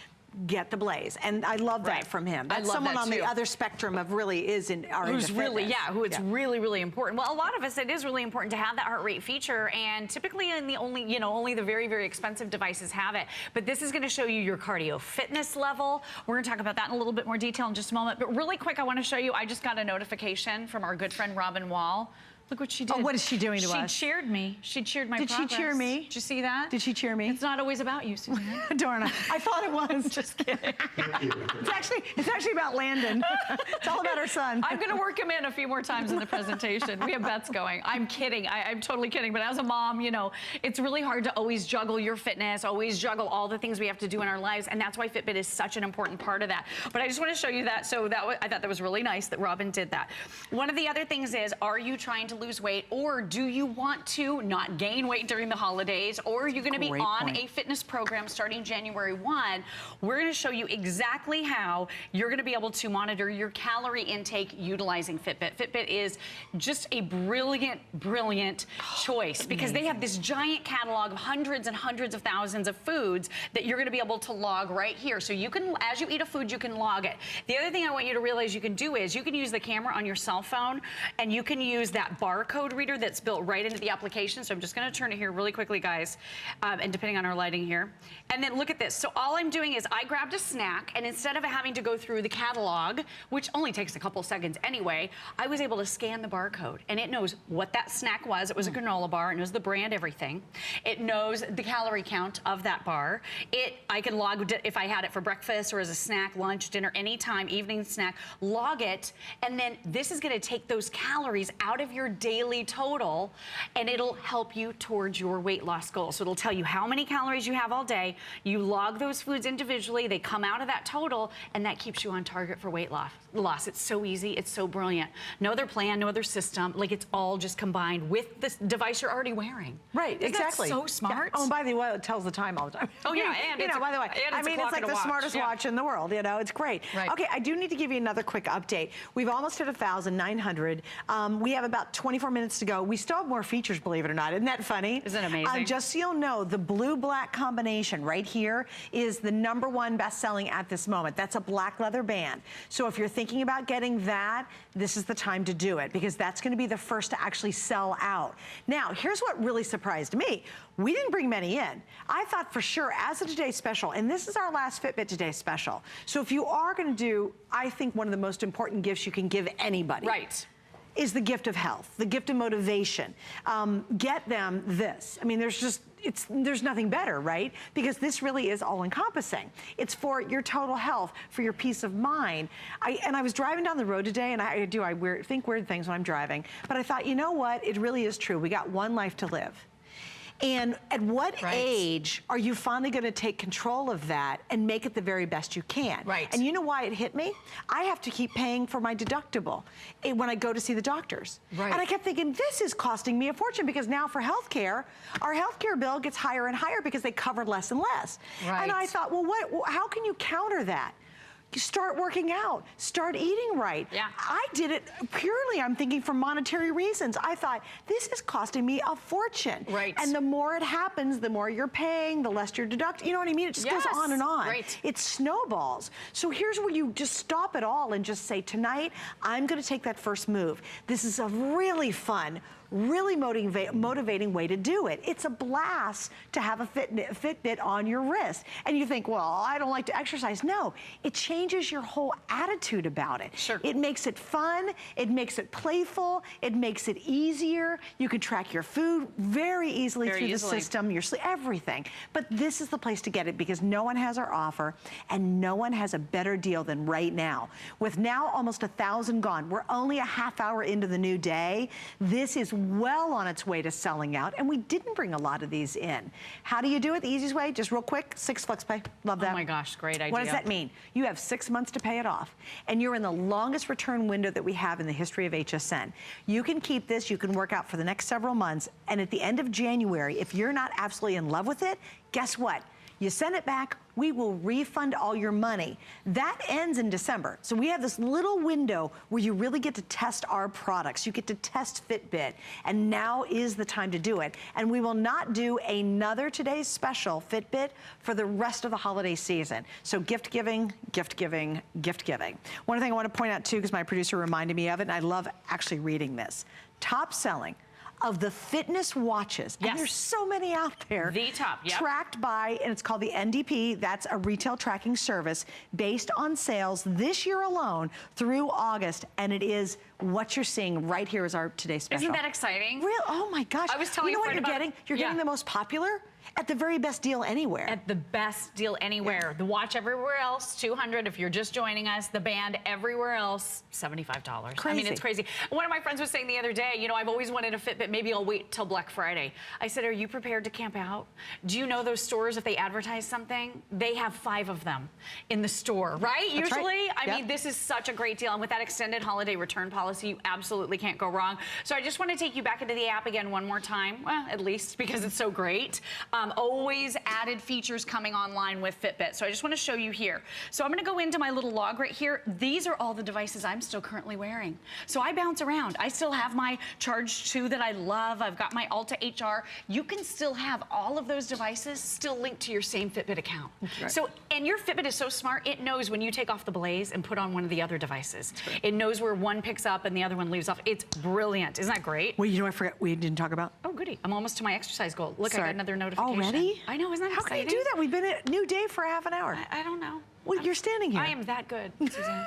Get the Blaze. And I love that Right. from him. I That's love someone that on the too. other spectrum of really is in our Who's really, who it's Yeah. really, really important. Well, a lot of us, it is really important to have that heart rate feature, and typically in the only the very, very expensive devices have it. But this is gonna show you your cardio fitness level. We're gonna talk about that in a little bit more detail in just a moment. But really quick, I wanna show you, I just got a notification from our good friend Robin Wall. Look what she did. Oh, what is she doing to us? She cheered me. She cheered my Did she progress. cheer me? Did you see that? Did she cheer me? It's not always about you, Suzanne. Darn it. I thought it was. Just kidding. It's actually about Landon. It's all about her son. I'm going to work him in a few more times in the presentation. We have bets going. I'm kidding. I'm totally kidding. But as a mom, you know, it's really hard to always juggle your fitness, always juggle all the things we have to do in our lives. And that's why Fitbit is such an important part of that. But I just want to show you that. So I thought that was really nice that Robin did that. One of the other things is, are you trying to lose weight, or do you want to not gain weight during the holidays, or are you going to be on a fitness program starting January 1? We're going to show you exactly how you're going to be able to monitor your calorie intake utilizing Fitbit. Fitbit is just a brilliant, brilliant choice because they have this giant catalog of hundreds and hundreds of thousands of foods that you're going to be able to log right here. So you can, as you eat a food, you can log it. The other thing I want you to realize you can do is you can use the camera on your cell phone, and you can use that barcode reader that's built right into the application. So I'm just going to turn it here really quickly, guys, and depending on our lighting here. And then look at this. So all I'm doing is I grabbed a snack, and instead of having to go through the catalog, which only takes a couple seconds anyway, I was able to scan the barcode, and it knows what that snack was. It was a granola bar. It knows the brand, everything. It knows the calorie count of that bar. I can log if I had it for breakfast or as a snack, lunch, dinner, anytime, evening snack, log it, and then this is going to take those calories out of your daily total, and it'll help you towards your weight loss goal. So it'll tell you how many calories you have all day. You log those foods individually. They come out of that total, and that keeps you on target for weight loss. It's so easy. It's so brilliant. No other plan, no other system. Like, it's all just combined with this device you're already wearing. Right, Isn't exactly. that so smart? Yeah. Oh, and by the way, it tells the time all the time. Oh, yeah, and you know, by the way, I mean, it's like the smartest watch in the world. You know, it's great. Right. Okay, I do need to give you another quick update. We've almost hit 1,900. We have about 24 minutes to go. We still have more features, believe it or not. Isn't that funny? Isn't it amazing? Just so you'll know, the blue-black combination right here is the #1 best-selling at this moment. That's a black leather band. So if you're thinking about getting that, this is the time to do it, because that's going to be the first to actually sell out. Now, here's what really surprised me. We didn't bring many in. I thought for sure, as a Today Special, and this is our last Fitbit Today Special. So if you are going to do, I think, one of the most important gifts you can give anybody. Right. Is the gift of health, the gift of motivation. Get them this. I mean, there's nothing better, right? Because this really is all-encompassing. It's for your total health, for your peace of mind. I was driving down the road today, and I think weird things when I'm driving, but I thought, you know what? It really is true. We got one life to live. And at what age are you finally going to take control of that and make it the very best you can? Right. And you know why it hit me? I have to keep paying for my deductible when I go to see the doctors. Right. And I kept thinking, this is costing me a fortune, because now for healthcare, our healthcare bill gets higher and higher because they cover less and less. Right. And I thought, well, how can you counter that? You start working out, start eating right. Yeah. I did it purely, I'm thinking, for monetary reasons. I thought, this is costing me a fortune. Right. And the more it happens, the more you're paying, the less you're deducting. You know what I mean? It just goes on and on. Right. It snowballs. So here's where you just stop it all and just say, tonight, I'm gonna take that first move. This is a really fun, really motivating way to do it. It's a blast to have a Fitbit on your wrist. And you think, well, I don't like to exercise. No, it changes your whole attitude about it. Sure. It makes it fun, it makes it playful, it makes it easier. You can track your food very easily through the system, your sleep, everything. But this is the place to get it, because no one has our offer, and no one has a better deal than right now. With now almost 1,000 gone, we're only a half hour into the new day. This is well on its way to selling out, and we didn't bring a lot of these in. How do you do it? The easiest way, just real quick, 6 FlexPay. Love that. Oh my gosh, great idea. What does that mean? You have 6 months to pay it off, and you're in the longest return window that we have in the history of HSN. You can keep this, you can work out for the next several months, and at the end of January, if you're not absolutely in love with it, guess what? You send it back, we will refund all your money. That ends in December. So we have this little window where you really get to test our products. You get to test Fitbit, and now is the time to do it. And we will not do another Today's Special Fitbit for the rest of the holiday season. So gift giving, gift giving, gift giving. One thing I want to point out too, because my producer reminded me of it, and I love actually reading this. Top selling of the fitness watches, and there's so many out there. The top, tracked by, and it's called the NDP, that's a retail tracking service based on sales this year alone through August, and it is what you're seeing right here is our Today's Special. Isn't that exciting? Real, oh my gosh. I was telling you know what you're getting? You're getting the most popular at the very best deal anywhere. At the best deal anywhere. Yeah. The watch everywhere else, $200 if you're just joining us. The band everywhere else, $75. Crazy. I mean, it's crazy. One of my friends was saying the other day, you know, I've always wanted a Fitbit. Maybe I'll wait till Black Friday. I said, are you prepared to camp out? Do you know those stores, if they advertise something, they have 5 of them in the store, right? That's Usually. Right. I mean, this is such a great deal. And with that extended holiday return policy, you absolutely can't go wrong. So I just want to take you back into the app again one more time. Well, at least because it's so great. Always added features coming online with Fitbit. So I just want to show you here. So I'm going to go into my little log right here. These are all the devices I'm still currently wearing. So I bounce around. I still have my Charge 2 that I love. I've got my Alta HR. You can still have all of those devices still linked to your same Fitbit account. Right. So, and your Fitbit is so smart, it knows when you take off the Blaze and put on one of the other devices. It knows where one picks up and the other one leaves off. It's brilliant. Isn't that great? Well, you know, I forgot we didn't talk about. Oh, goody. I'm almost to my exercise goal. Look, I got another notification. Already? I know, isn't that exciting? How can you do that? We've been at a new day for a half an hour. I don't know. Well, you're standing here. I am that good, Suzanne.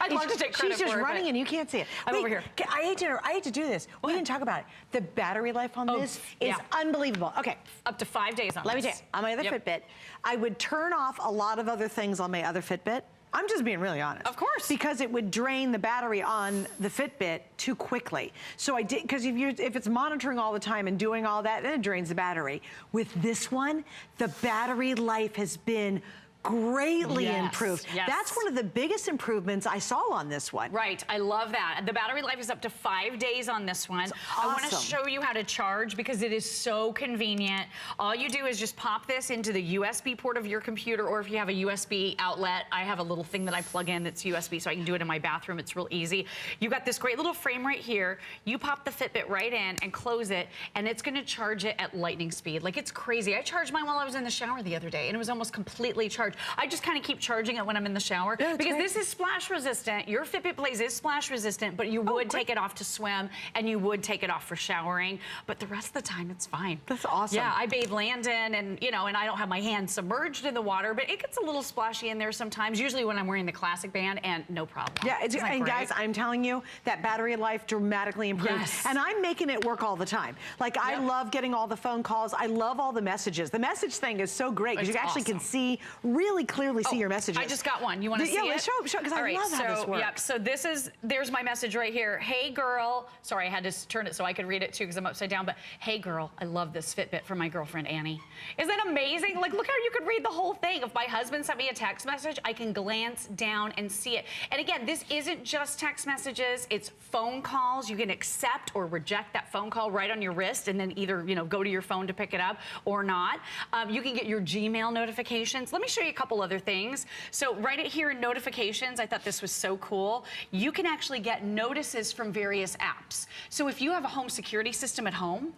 I'd love to take credit She's just for it, running and you can't see it. I'm over here. I hate to do this. We didn't talk about it. The battery life on this is unbelievable. Okay. Up to 5 days on Let me tell you, on my other Fitbit, I would turn off a lot of other things on my other Fitbit, I'm just being really honest. Of course. Because it would drain the battery on the Fitbit too quickly. So I did, because if it's monitoring all the time and doing all that, then it drains the battery. With this one, the battery life has been greatly improved. Yes. That's one of the biggest improvements I saw on this one. Right, I love that. The battery life is up to 5 days on this one. Awesome. I want to show you how to charge because it is so convenient. All you do is just pop this into the USB port of your computer, or if you have a USB outlet, I have a little thing that I plug in that's USB, so I can do it in my bathroom. It's real easy. You've got this great little frame right here. You pop the Fitbit right in and close it, and it's going to charge it at lightning speed. Like, it's crazy. I charged mine while I was in the shower the other day, and it was almost completely charged. I just kind of keep charging it when I'm in the shower because this is splash resistant. Your Fitbit Blaze is splash resistant, but you would take it off to swim and you would take it off for showering, but the rest of the time it's fine. That's awesome. Yeah, I bathe Landon and, you know, and I don't have my hands submerged in the water, but it gets a little splashy in there sometimes, usually when I'm wearing the classic band, and no problem. Yeah, and guys, I'm telling you, that battery life dramatically improved. Yes. And I'm making it work all the time. Like, I love getting all the phone calls. I love all the messages. The message thing is so great because you actually can see, really clearly see your messages. I just got one. You want to see it? Yeah, show, because I love how this works. Yep, so there's my message right here. Hey, girl. Sorry, I had to turn it so I could read it too because I'm upside down, but hey, girl, I love this Fitbit from my girlfriend, Annie. Isn't that amazing? Like, look how you could read the whole thing. If my husband sent me a text message, I can glance down and see it. And again, this isn't just text messages. It's phone calls. You can accept or reject that phone call right on your wrist and then either, you know, go to your phone to pick it up or not. You can get your Gmail notifications. Let me show you a couple other things. So right here in notifications, I thought this was so cool. You can actually get notices from various apps. So if you have a home security system at home,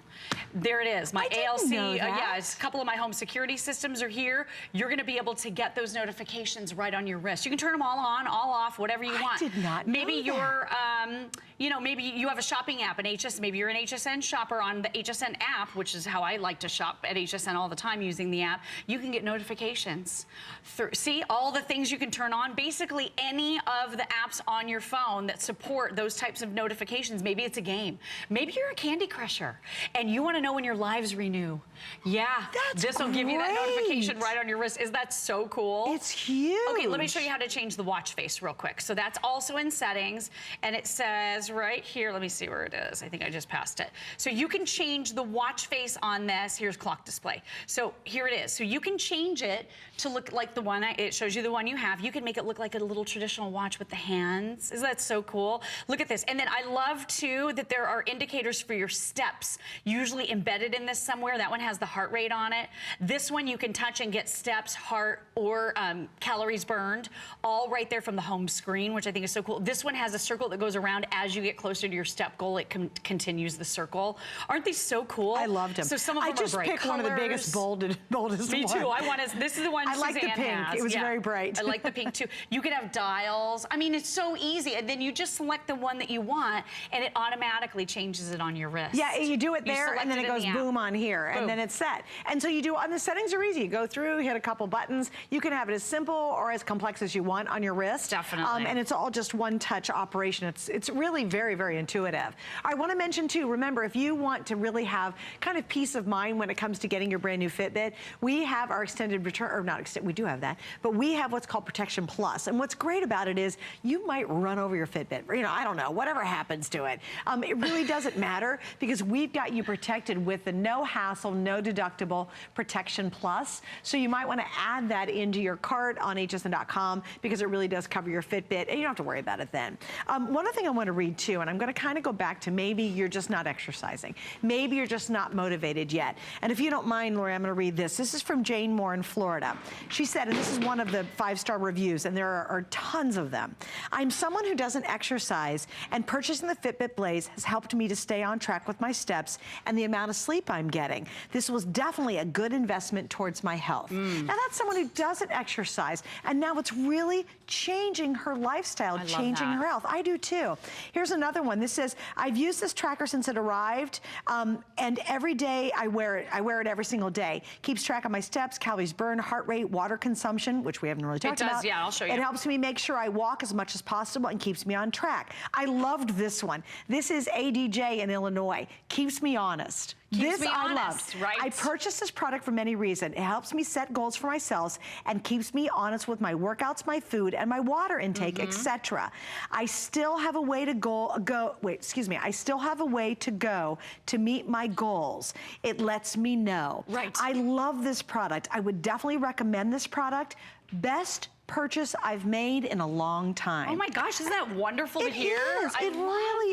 there it is. My ALC, yeah, it's a couple of my home security systems are here. You're going to be able to get those notifications right on your wrist. You can turn them all on, all off, whatever you want. I did not know Maybe that. you're, you know, maybe you have a shopping app, maybe you're an HSN shopper on the HSN app, which is how I like to shop at HSN all the time using the app. You can get notifications. See all the things you can turn on. Basically, any of the apps on your phone that support those types of notifications. Maybe it's a game. Maybe you're a Candy Crusher and you want to know when your lives renew. Yeah, this will give you that notification right on your wrist. Is that so cool? It's huge. Okay, let me show you how to change the watch face real quick. So that's also in settings, and it says right here, let me see where it is. I think I just passed it. So you can change the watch face on this. Here's clock display. So here it is. So you can change it to look like the one, it shows you the one you have. You can make it look like a little traditional watch with the hands. Isn't that so cool? Look at this. And then I love too that there are indicators for your steps, usually embedded in this somewhere. That one has the heart rate on it. This one you can touch and get steps, heart, or calories burned, all right there from the home screen, which I think is so cool. This one has a circle that goes around as you get closer to your step goal. It continues the circle. Aren't these so cool? I loved them. So some of them I just are bright picked colors. one of the biggest, boldest Me too. one. This is the one I like the Suzanne pink. has. It was very bright. I like the pink too. You can have dials. I mean, it's so easy. And then you just select the one that you want, and it automatically changes it on your wrist. Yeah, you do it there, and then it goes boom on here, and then it's set. And so you do, and the settings are easy. You go through, hit a couple buttons. You can have it as simple or as complex as you want on your wrist. Definitely. And it's all just one-touch operation. It's really very, very intuitive. I want to mention too, remember, if you want to really have kind of peace of mind when it comes to getting your brand new Fitbit, we have our extended return, or not extended, we do have that, but we have what's called Protection Plus. And what's great about it is you might run over your Fitbit, or, you know, I don't know, whatever happens to it. It really doesn't matter because we've got you protected with the no hassle, no deductible Protection Plus. So you might want to add that into your cart on hsn.com because it really does cover your Fitbit, and you don't have to worry about it then. One other thing I want to read too, and I'm going to kind of go back to maybe you're just not exercising. Maybe you're just not motivated yet. And if you don't mind, Lori, I'm going to read this. This is from Jane Moore in Florida. She said, and this is one of the 5-star reviews, and there are tons of them. I'm someone who doesn't exercise, and purchasing the Fitbit Blaze has helped me to stay on track with my steps and the amount of sleep I'm getting. This was definitely a good investment towards my health. Now that's someone who doesn't exercise, and now it's really changing her lifestyle, changing her health. I do too. Here's another one. This says, I've used this tracker since it arrived, and every day I wear it. I wear it every single day. Keeps track of my steps, calories burned, heart rate, water consumption, which we haven't really talked about. It does, yeah, I'll show you. It helps me make sure I walk as much as possible and keeps me on track. I loved this one. This is ADJ in Illinois. Keeps me honest. Keeps me I honest, loved. right? I purchased this product for many reasons. It helps me set goals for myself and keeps me honest with my workouts, my food, and my water intake, etc. I still have a way to I still have a way to go to meet my goals. It lets me know. Right. I love this product. I would definitely recommend this product. Best purchase I've made in a long time. Oh my gosh, isn't that wonderful to hear? It really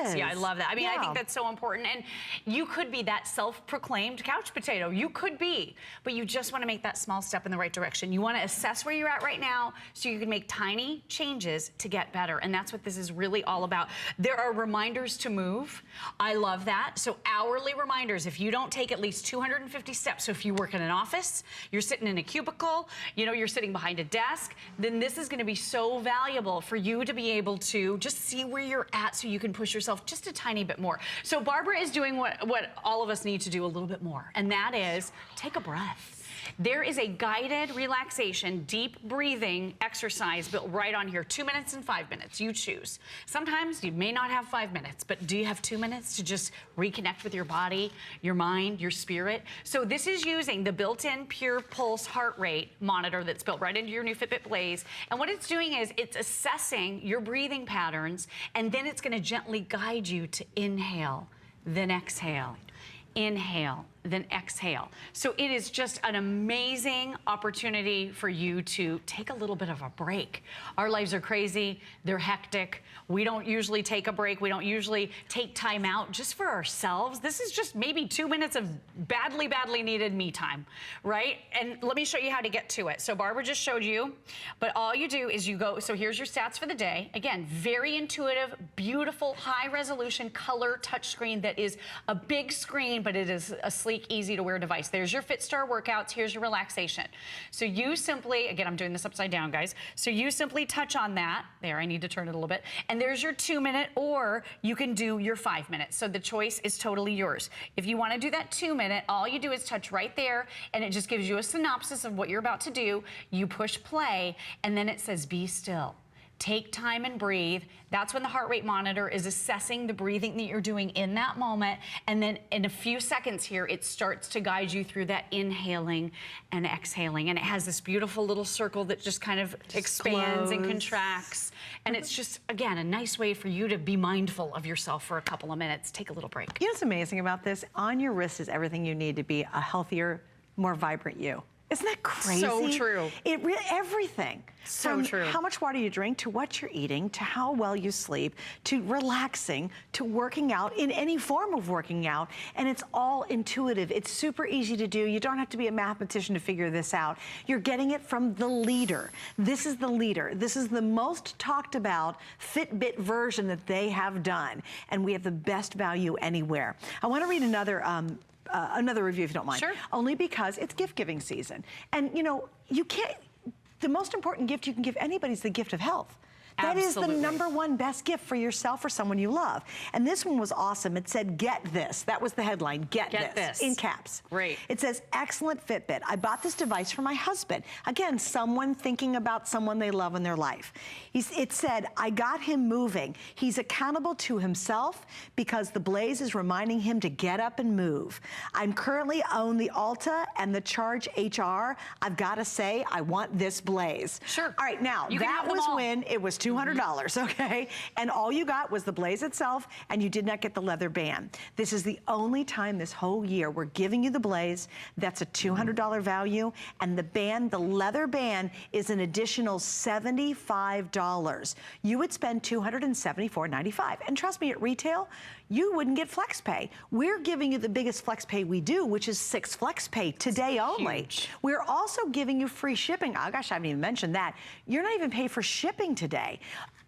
is. Yeah, I love that. I mean, I think that's so important. And you could be that self-proclaimed couch potato. You could be, but you just want to make that small step in the right direction. You want to assess where you're at right now so you can make tiny changes to get better. And that's what this is really all about. There are reminders to move. I love that. So hourly reminders, if you don't take at least 250 steps, so if you work in an office, you're sitting in a cubicle, you know, you're sitting behind a desk, then this is going to be so valuable for you to be able to just see where you're at so you can push yourself just a tiny bit more. So Barbara is doing what all of us need to do a little bit more, and that is take a breath. There is a guided relaxation, deep breathing exercise built right on here. 2 minutes and 5 minutes, you choose. Sometimes you may not have 5 minutes, but do you have 2 minutes to just reconnect with your body, your mind, your spirit? So this is using the built-in Pure Pulse heart rate monitor that's built right into your new Fitbit Blaze. And what it's doing is it's assessing your breathing patterns, and then it's gonna gently guide you to inhale, then exhale. Inhale, then exhale. So it is just an amazing opportunity for you to take a little bit of a break. Our lives are crazy, they're hectic. We don't usually take a break. We don't usually take time out just for ourselves. This is just maybe 2 minutes of badly, badly needed me time, right? And let me show you how to get to it. So Barbara just showed you, but all you do is you go, so here's your stats for the day. Again, very intuitive, beautiful, high resolution color touchscreen that is a big screen, but it is a sleek, easy to wear device. There's your FitStar workouts. Here's your relaxation. So you simply, again, I'm doing this upside down, guys. So you simply touch on that. There, I need to turn it a little bit. And there's your 2 minute, or you can do your 5 minutes. So the choice is totally yours. If you want to do that 2 minute, all you do is touch right there, and it just gives you a synopsis of what you're about to do. You push play, and then it says, be still. Take time and breathe. That's when the heart rate monitor is assessing the breathing that you're doing in that moment. And then in a few seconds here, it starts to guide you through that inhaling and exhaling. And it has this beautiful little circle that just kind of expands and contracts. And it's just, again, a nice way for you to be mindful of yourself for a couple of minutes. Take a little break. You know what's amazing about this? On your wrist is everything you need to be a healthier, more vibrant you. Isn't that crazy? So true. It really, everything. So From true. how much water you drink, to what you're eating, to how well you sleep, to relaxing, to working out, in any form of working out. And it's all intuitive. It's super easy to do. You don't have to be a mathematician to figure this out. You're getting it from the leader. This is the leader. This is the most talked about Fitbit version that they have done. And we have the best value anywhere. I want to read another review, if you don't mind. Sure. Only because it's gift giving season. And you know, you can't, the most important gift you can give anybody is the gift of health. That Absolutely. is the #1 best gift for yourself or someone you love. And this one was awesome. It said, get this. That was the headline, get this. In caps. Great. It says, excellent Fitbit. I bought this device for my husband. Again, someone thinking about someone they love in their life. It said, I got him moving. He's accountable to himself because the Blaze is reminding him to get up and move. I'm currently on the Alta and the Charge HR. I've got to say, I want this Blaze. Sure. All right, now, that was when it was $200, okay? And all you got was the Blaze itself, and you did not get the leather band. This is the only time this whole year we're giving you the Blaze. That's a $200 value, and the band, the leather band, is an additional $75. You would spend $274.95. And trust me, at retail, you wouldn't get flex pay. We're giving you the biggest flex pay we do, which is 6 flex pay today only. Huge. We're also giving you free shipping. Oh gosh, I haven't even mentioned that. You're not even paid for shipping today.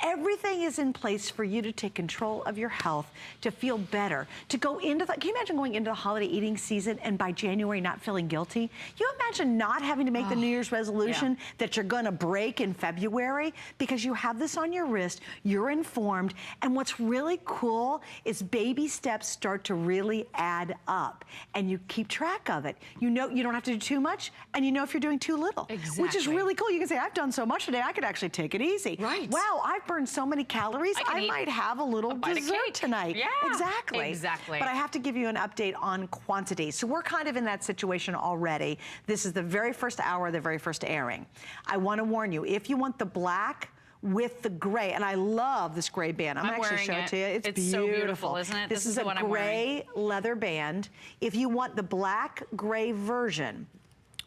Everything is in place for you to take control of your health, to feel better, to go into the, can you imagine going into the holiday eating season and by January not feeling guilty? You imagine not having to make the New Year's resolution that you're gonna break in February because you have this on your wrist, you're informed, and what's really cool is baby steps start to really add up and you keep track of it. You know you don't have to do too much and you know if you're doing too little. Exactly. Which is really cool. You can say, I've done so much today, I could actually take it easy. Right. Wow, I've burn so many calories, I might have a little dessert tonight. Yeah, exactly. Exactly. But I have to give you an update on quantity. So we're kind of in that situation already. This is the very first hour, the very first airing. I want to warn you, if you want the black with the gray, and I love this gray band. I'm actually showing it to you. It's beautiful. So beautiful, isn't it? This is a gray leather band. If you want the black gray version,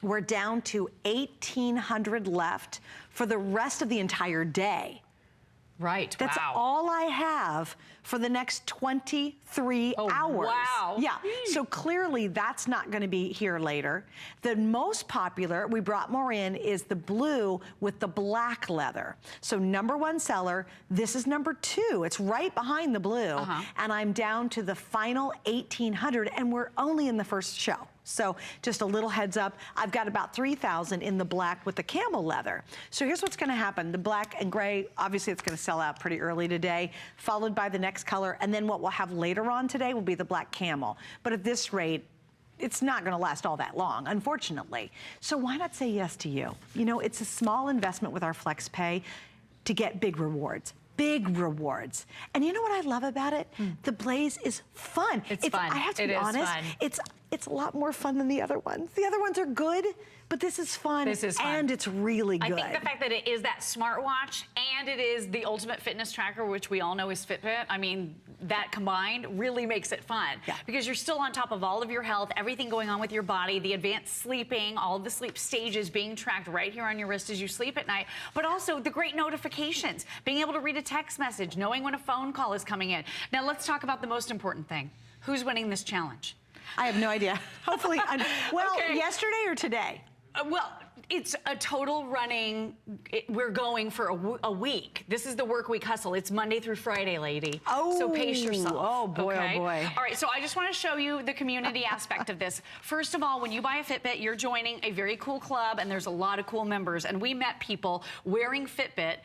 we're down to 1,800 left for the rest of the entire day. Right, That's all I have for the next 23 hours. Wow. Yeah, so clearly that's not gonna be here later. The most popular, we brought more in, is the blue with the black leather. So #1 seller, this is #2. It's right behind the blue. And I'm down to the final 1,800 and we're only in the first show. So just a little heads up, I've got about 3,000 in the black with the camel leather. So here's what's gonna happen. The black and gray, obviously it's gonna sell out pretty early today, followed by the next color. And then what we'll have later on today will be the black camel. But at this rate, it's not gonna last all that long, unfortunately. So why not say yes to you? You know, it's a small investment with our FlexPay to get big rewards. Big rewards. And you know what I love about it? The Blaze is fun. It's fun. I have to be honest, it's a lot more fun than the other ones. The other ones are good, but this is fun. This is fun. And it's really good. I think the fact that it is that smartwatch and it is the ultimate fitness tracker, which we all know is Fitbit, I mean, that combined really makes it fun. Yeah. Because you're still on top of all of your health, everything going on with your body, the advanced sleeping, all of the sleep stages being tracked right here on your wrist as you sleep at night, but also the great notifications, being able to read a text message, knowing when a phone call is coming in. Now let's talk about the most important thing. Who's winning this challenge? I have no idea. Hopefully, yesterday or today? Well, it's a total running, we're going for a week. This is the work week hustle. It's Monday through Friday, lady. Oh. So pace yourself. Oh boy, okay? oh boy. All right, so I just want to show you the community aspect of this. First of all, when you buy a Fitbit, you're joining a very cool club and there's a lot of cool members. And we met people wearing Fitbit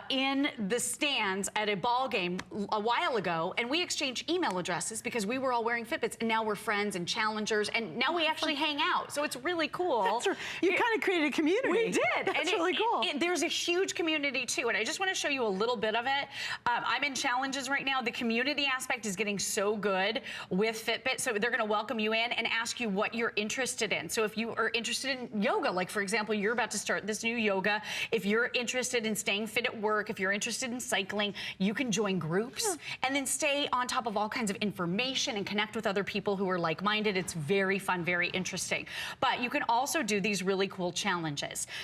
in the stands at a ball game a while ago. And we exchanged email addresses because we were all wearing Fitbits. And now we're friends and challengers. And now we actually hang out. So it's really cool. That's right. You kind of created a community. We did. That's really cool. There's a huge community too, and I just want to show you a little bit of it. I'm in challenges right now. The community aspect is getting so good with Fitbit, so they're going to welcome you in and ask you what you're interested in. So if you are interested in yoga, like for example, you're about to start this new yoga. If you're interested in staying fit at work, if you're interested in cycling, you can join groups and then stay on top of all kinds of information and connect with other people who are like-minded. It's very fun, very interesting. But you can also do these really cool challenges.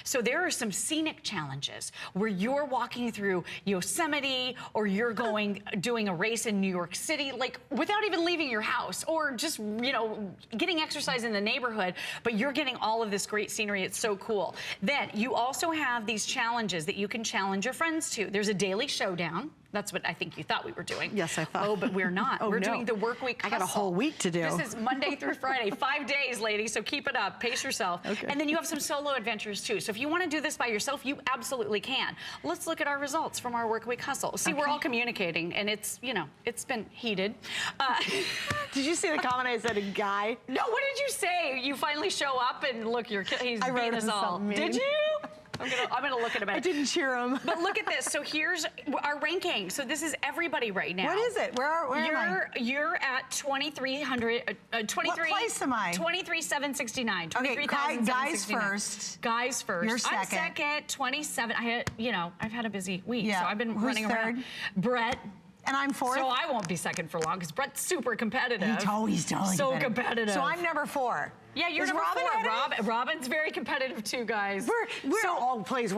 So there are some scenic challenges where you're walking through Yosemite or you're doing a race in New York City, like without even leaving your house, or just, you know, getting exercise in the neighborhood, but you're getting all of this great scenery. It's so cool. Then you also have these challenges that you can challenge your friends to. There's a daily showdown. That's what I think you thought we were doing. Yes, I thought. Oh, but we're not. We're doing the work week hustle. I got a whole week to do. This is Monday through Friday, 5 days, ladies, so keep it up. Pace yourself. Okay. And then you have some solo adventures, too. So if you want to do this by yourself, you absolutely can. Let's look at our results from our work week hustle. See, we're all communicating, and it's, you know, it's been heated. Did you see the comment I said, a guy? No, what did you say? You finally show up, and look, he's beating us all. Did you? I'm gonna look at him. I didn't cheer him. But look at this. So here's our ranking. So this is everybody right now. What is it? Where am I? You're at 2,300. 23. What place am I? 23,769. Okay, guys first. Guys first. You're second. I'm second. 27. I've had a busy week, yeah. so I've been Who's running third? around. Brett. And I'm fourth. So I won't be second for long because Brett's super competitive. He's totally so competitive. So I'm number 4. Yeah, you're number 4. Robin's very competitive too, guys. We're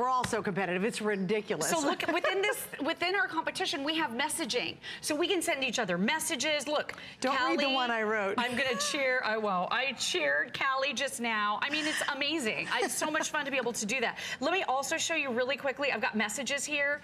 all so competitive. It's ridiculous. So look, within our competition, we have messaging. So we can send each other messages. Look, don't Callie, read the one I wrote. I'm gonna cheer. I won't. I cheered Callie just now. I mean, it's amazing. It's so much fun to be able to do that. Let me also show you really quickly. I've got messages here.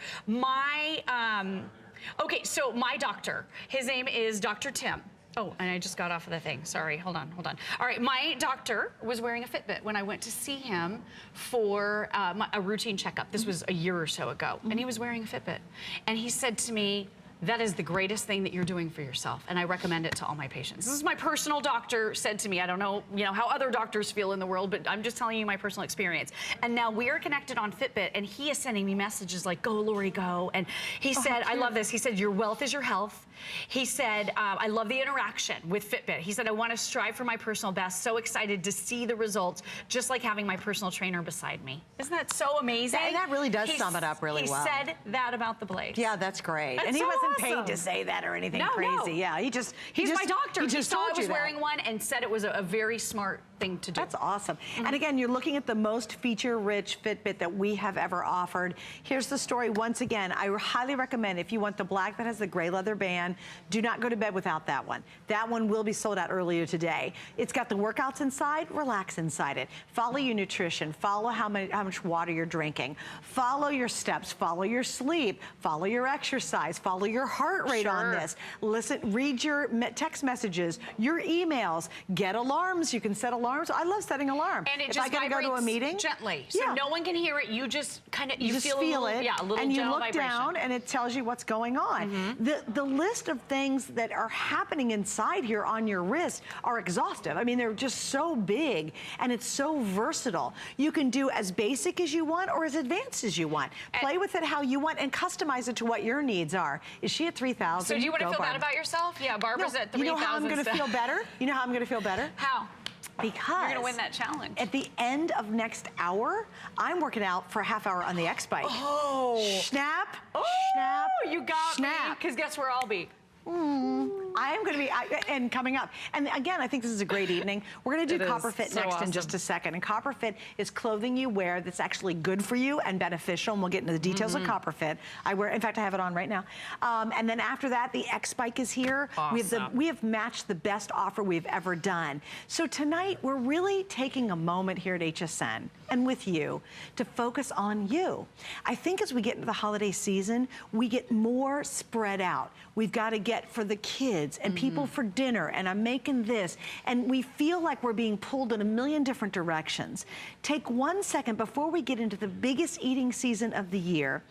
Okay, so my doctor, his name is Dr. Tim. Oh, and I just got off of the thing. Sorry, hold on. All right, my doctor was wearing a Fitbit when I went to see him for a routine checkup. This was a year or so ago, and he was wearing a Fitbit. And he said to me, that is the greatest thing that you're doing for yourself, and I recommend it to all my patients. This is my personal doctor said to me. I don't know, how other doctors feel in the world, but I'm just telling you my personal experience. And now we are connected on Fitbit, and he is sending me messages like, go, Lori, go. And he said, I love this. He said, your wealth is your health. He said, I love the interaction with Fitbit. He said, I want to strive for my personal best. So excited to see the results, just like having my personal trainer beside me. Isn't that so amazing? That really does sum it up really well. He said that about the Blaze. Yeah, that's great. That's and he so wasn't awesome. paid to say that or anything No, crazy. no. Yeah, He's my doctor. He just saw I told was you that. wearing one and said it was a very smart thing to do. That's awesome. And again, you're looking at the most feature-rich Fitbit that we have ever offered. Here's the story. Once again, I highly recommend if you want the black that has the gray leather band, do not go to bed without that one. That one will be sold out earlier today. It's got the workouts inside, relax inside it. Follow your nutrition, follow how much water you're drinking, follow your steps, follow your sleep, follow your exercise, follow your heart rate on this. Listen, read your text messages, your emails, get alarms. You can set alarms. I love setting alarms. And it if just I gotta go to a meeting, gently, so no one can hear it. You just kind of you just feel it, a little and you gentle look vibration. down, and it tells you what's going on. The list of things that are happening inside here on your wrist are exhaustive. I mean, they're just so big, and it's so versatile. You can do as basic as you want or as advanced as you want. Play with it how you want and customize it to what your needs are. Is she at 3,000? So do you want to feel bad about yourself? Yeah, Barbara's at 3,000. You know how I'm going to feel better? You know how I'm going to feel better? How? Because you're going to win that challenge. At the end of next hour, I'm working out for a half hour on the X bike. Oh. Snap. Oh, snap. You got me. Because guess where I'll be? I am going to be, and coming up. And again, I think this is a great evening. We're going to do Copper Fit next in just a second. And Copper Fit is clothing you wear that's actually good for you and beneficial. And we'll get into the details of Copper Fit. In fact, I have it on right now. And then after that, the X Bike is here. Awesome. We have matched the best offer we've ever done. So tonight, we're really taking a moment here at HSN and with you to focus on you. I think as we get into the holiday season, we get more spread out. We've got to get for the kids and people for dinner, and I'm making this, and we feel like we're being pulled in a million different directions. Take 1 second before we get into the biggest eating season of the year.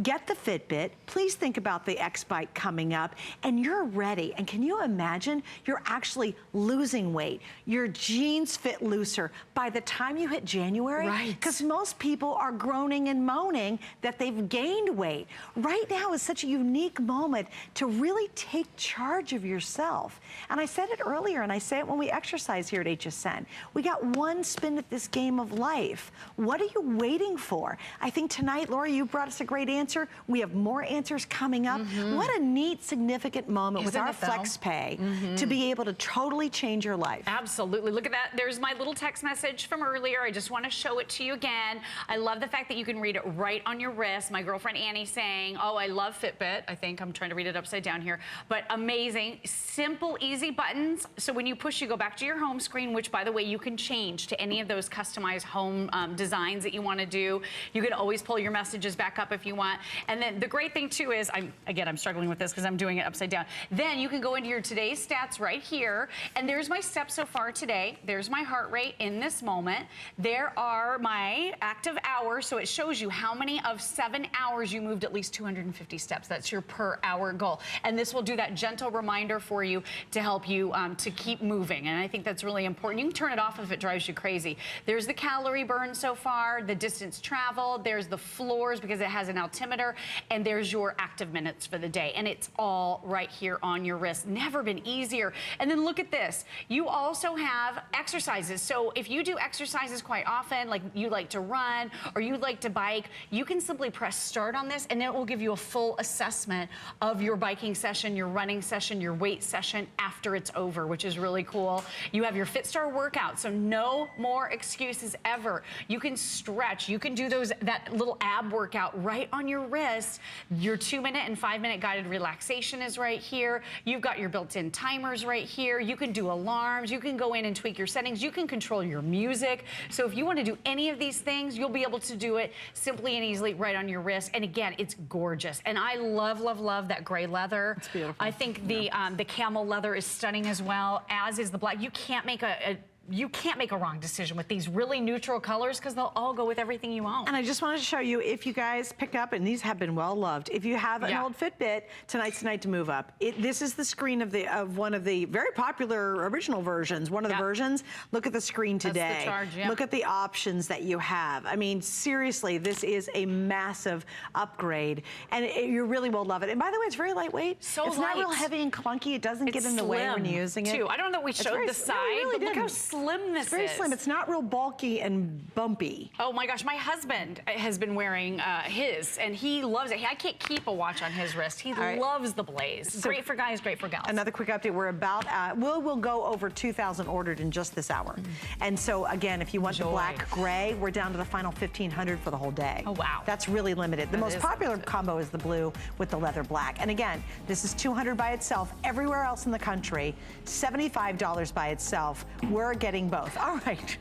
Get the Fitbit. Please think about the X Bike coming up, and you're ready. And can you imagine you're actually losing weight? Your jeans fit looser by the time you hit January. Right. Because most people are groaning and moaning that they've gained weight. Right now is such a unique moment to really take charge of yourself. And I said it earlier, and I say it when we exercise here at HSN. We got one spin at this game of life. What are you waiting for? I think tonight, Laura, you brought us a great answer. We have more answers coming up. What a neat, significant moment with our Flex Pay to be able to totally change your life. Absolutely. Look at that. There's my little text message from earlier. I just want to show it to you again. I love the fact that you can read it right on your wrist. My girlfriend Annie saying, oh, I love Fitbit. I think I'm trying to read it upside down here. But amazing. Simple, easy buttons. So when you push, you go back to your home screen, which, by the way, you can change to any of those customized home designs that you want to do. You can always pull your messages back up if you want. And then the great thing too is, I'm struggling with this because I'm doing it upside down. Then you can go into your today's stats right here, and there's my steps so far today. There's my heart rate in this moment. There are my active hours, so it shows you how many of 7 hours you moved at least 250 steps. That's your per hour goal. And this will do that gentle reminder for you to help you to keep moving. And I think that's really important. You can turn it off if it drives you crazy. There's the calorie burn so far, the distance traveled, there's the floors because it has an altimeter, and there's your active minutes for the day. And it's all right here on your wrist. Never been easier. And then look at this. You also have exercises. So if you do exercises quite often, like you like to run or you like to bike, you can simply press start on this, and it will give you a full assessment of your biking session, your running session, your weight session after it's over, which is really cool. You have your FitStar workout, so no more excuses ever. You can stretch. You can do that little ab workout right on your wrist. Your 2-minute and 5-minute guided relaxation is right here. You've got your built-in timers right here. You can do alarms. You can go in and tweak your settings. You can control your music. So if you want to do any of these things, you'll be able to do it simply and easily right on your wrist. And again, it's gorgeous. And I love, love, love that gray leather. It's beautiful. I think the camel leather is stunning as well, as is the black. You can't make a you can't make a wrong decision with these really neutral colors because they'll all go with everything you own. And I just wanted to show you, if you guys pick up, and these have been well loved, if you have an old Fitbit, tonight's the night to move up. This is the screen of one of the very popular original versions, one of the versions. Look at the screen today. That's the charge, Look at the options that you have. I mean, seriously, this is a massive upgrade, and you really will love it. And by the way, it's very lightweight. So it's not real heavy and clunky. It doesn't get in the way when you're using it. Too. I don't know that we showed the side, but look how slim this is. It's very slim. It's not real bulky and bumpy. Oh my gosh, my husband has been wearing his, and he loves it. I can't keep a watch on his wrist. He loves the Blaze. So great for guys, great for gals. Another quick update. We're about, we'll go over 2,000 ordered in just this hour. And so again, if you want the black gray, we're down to the final 1,500 for the whole day. Oh wow. That's really limited. The most popular combo is the blue with the leather black. And again, this is $200 by itself. Everywhere else in the country, $75 by itself. We're getting both. All right,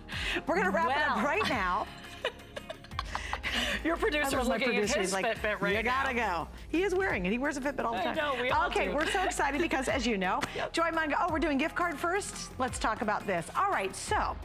we're gonna wrap it up right now. Your producer's looking at his Fitbit right now. You gotta go. He is wearing it. He wears a Fitbit all the time. I know, we all Okay, do. we're so excited because, as you know, Joy Mungo, we're doing gift card first. Let's talk about this. All right, so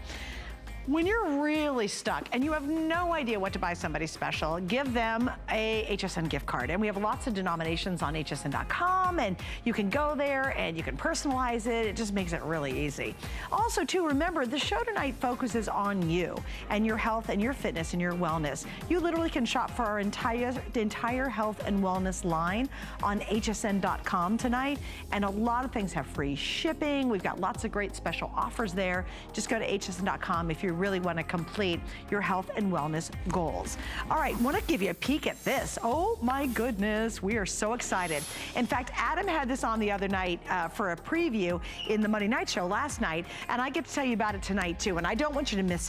when you're really stuck and you have no idea what to buy somebody special, give them a HSN gift card. And we have lots of denominations on hsn.com, and you can go there and you can personalize it. It just makes it really easy. Also, too, remember, the show tonight focuses on you and your health and your fitness and your wellness. You literally can shop for our entire health and wellness line on hsn.com tonight. And a lot of things have free shipping. We've got lots of great special offers there. Just go to hsn.com if you really want to complete your health and wellness goals. All right, want to give you a peek at this. Oh my goodness, we are so excited. In fact, Adam had this on the other night for a preview in the Monday Night Show last night, and I get to tell you about it tonight too, and I don't want you to miss it.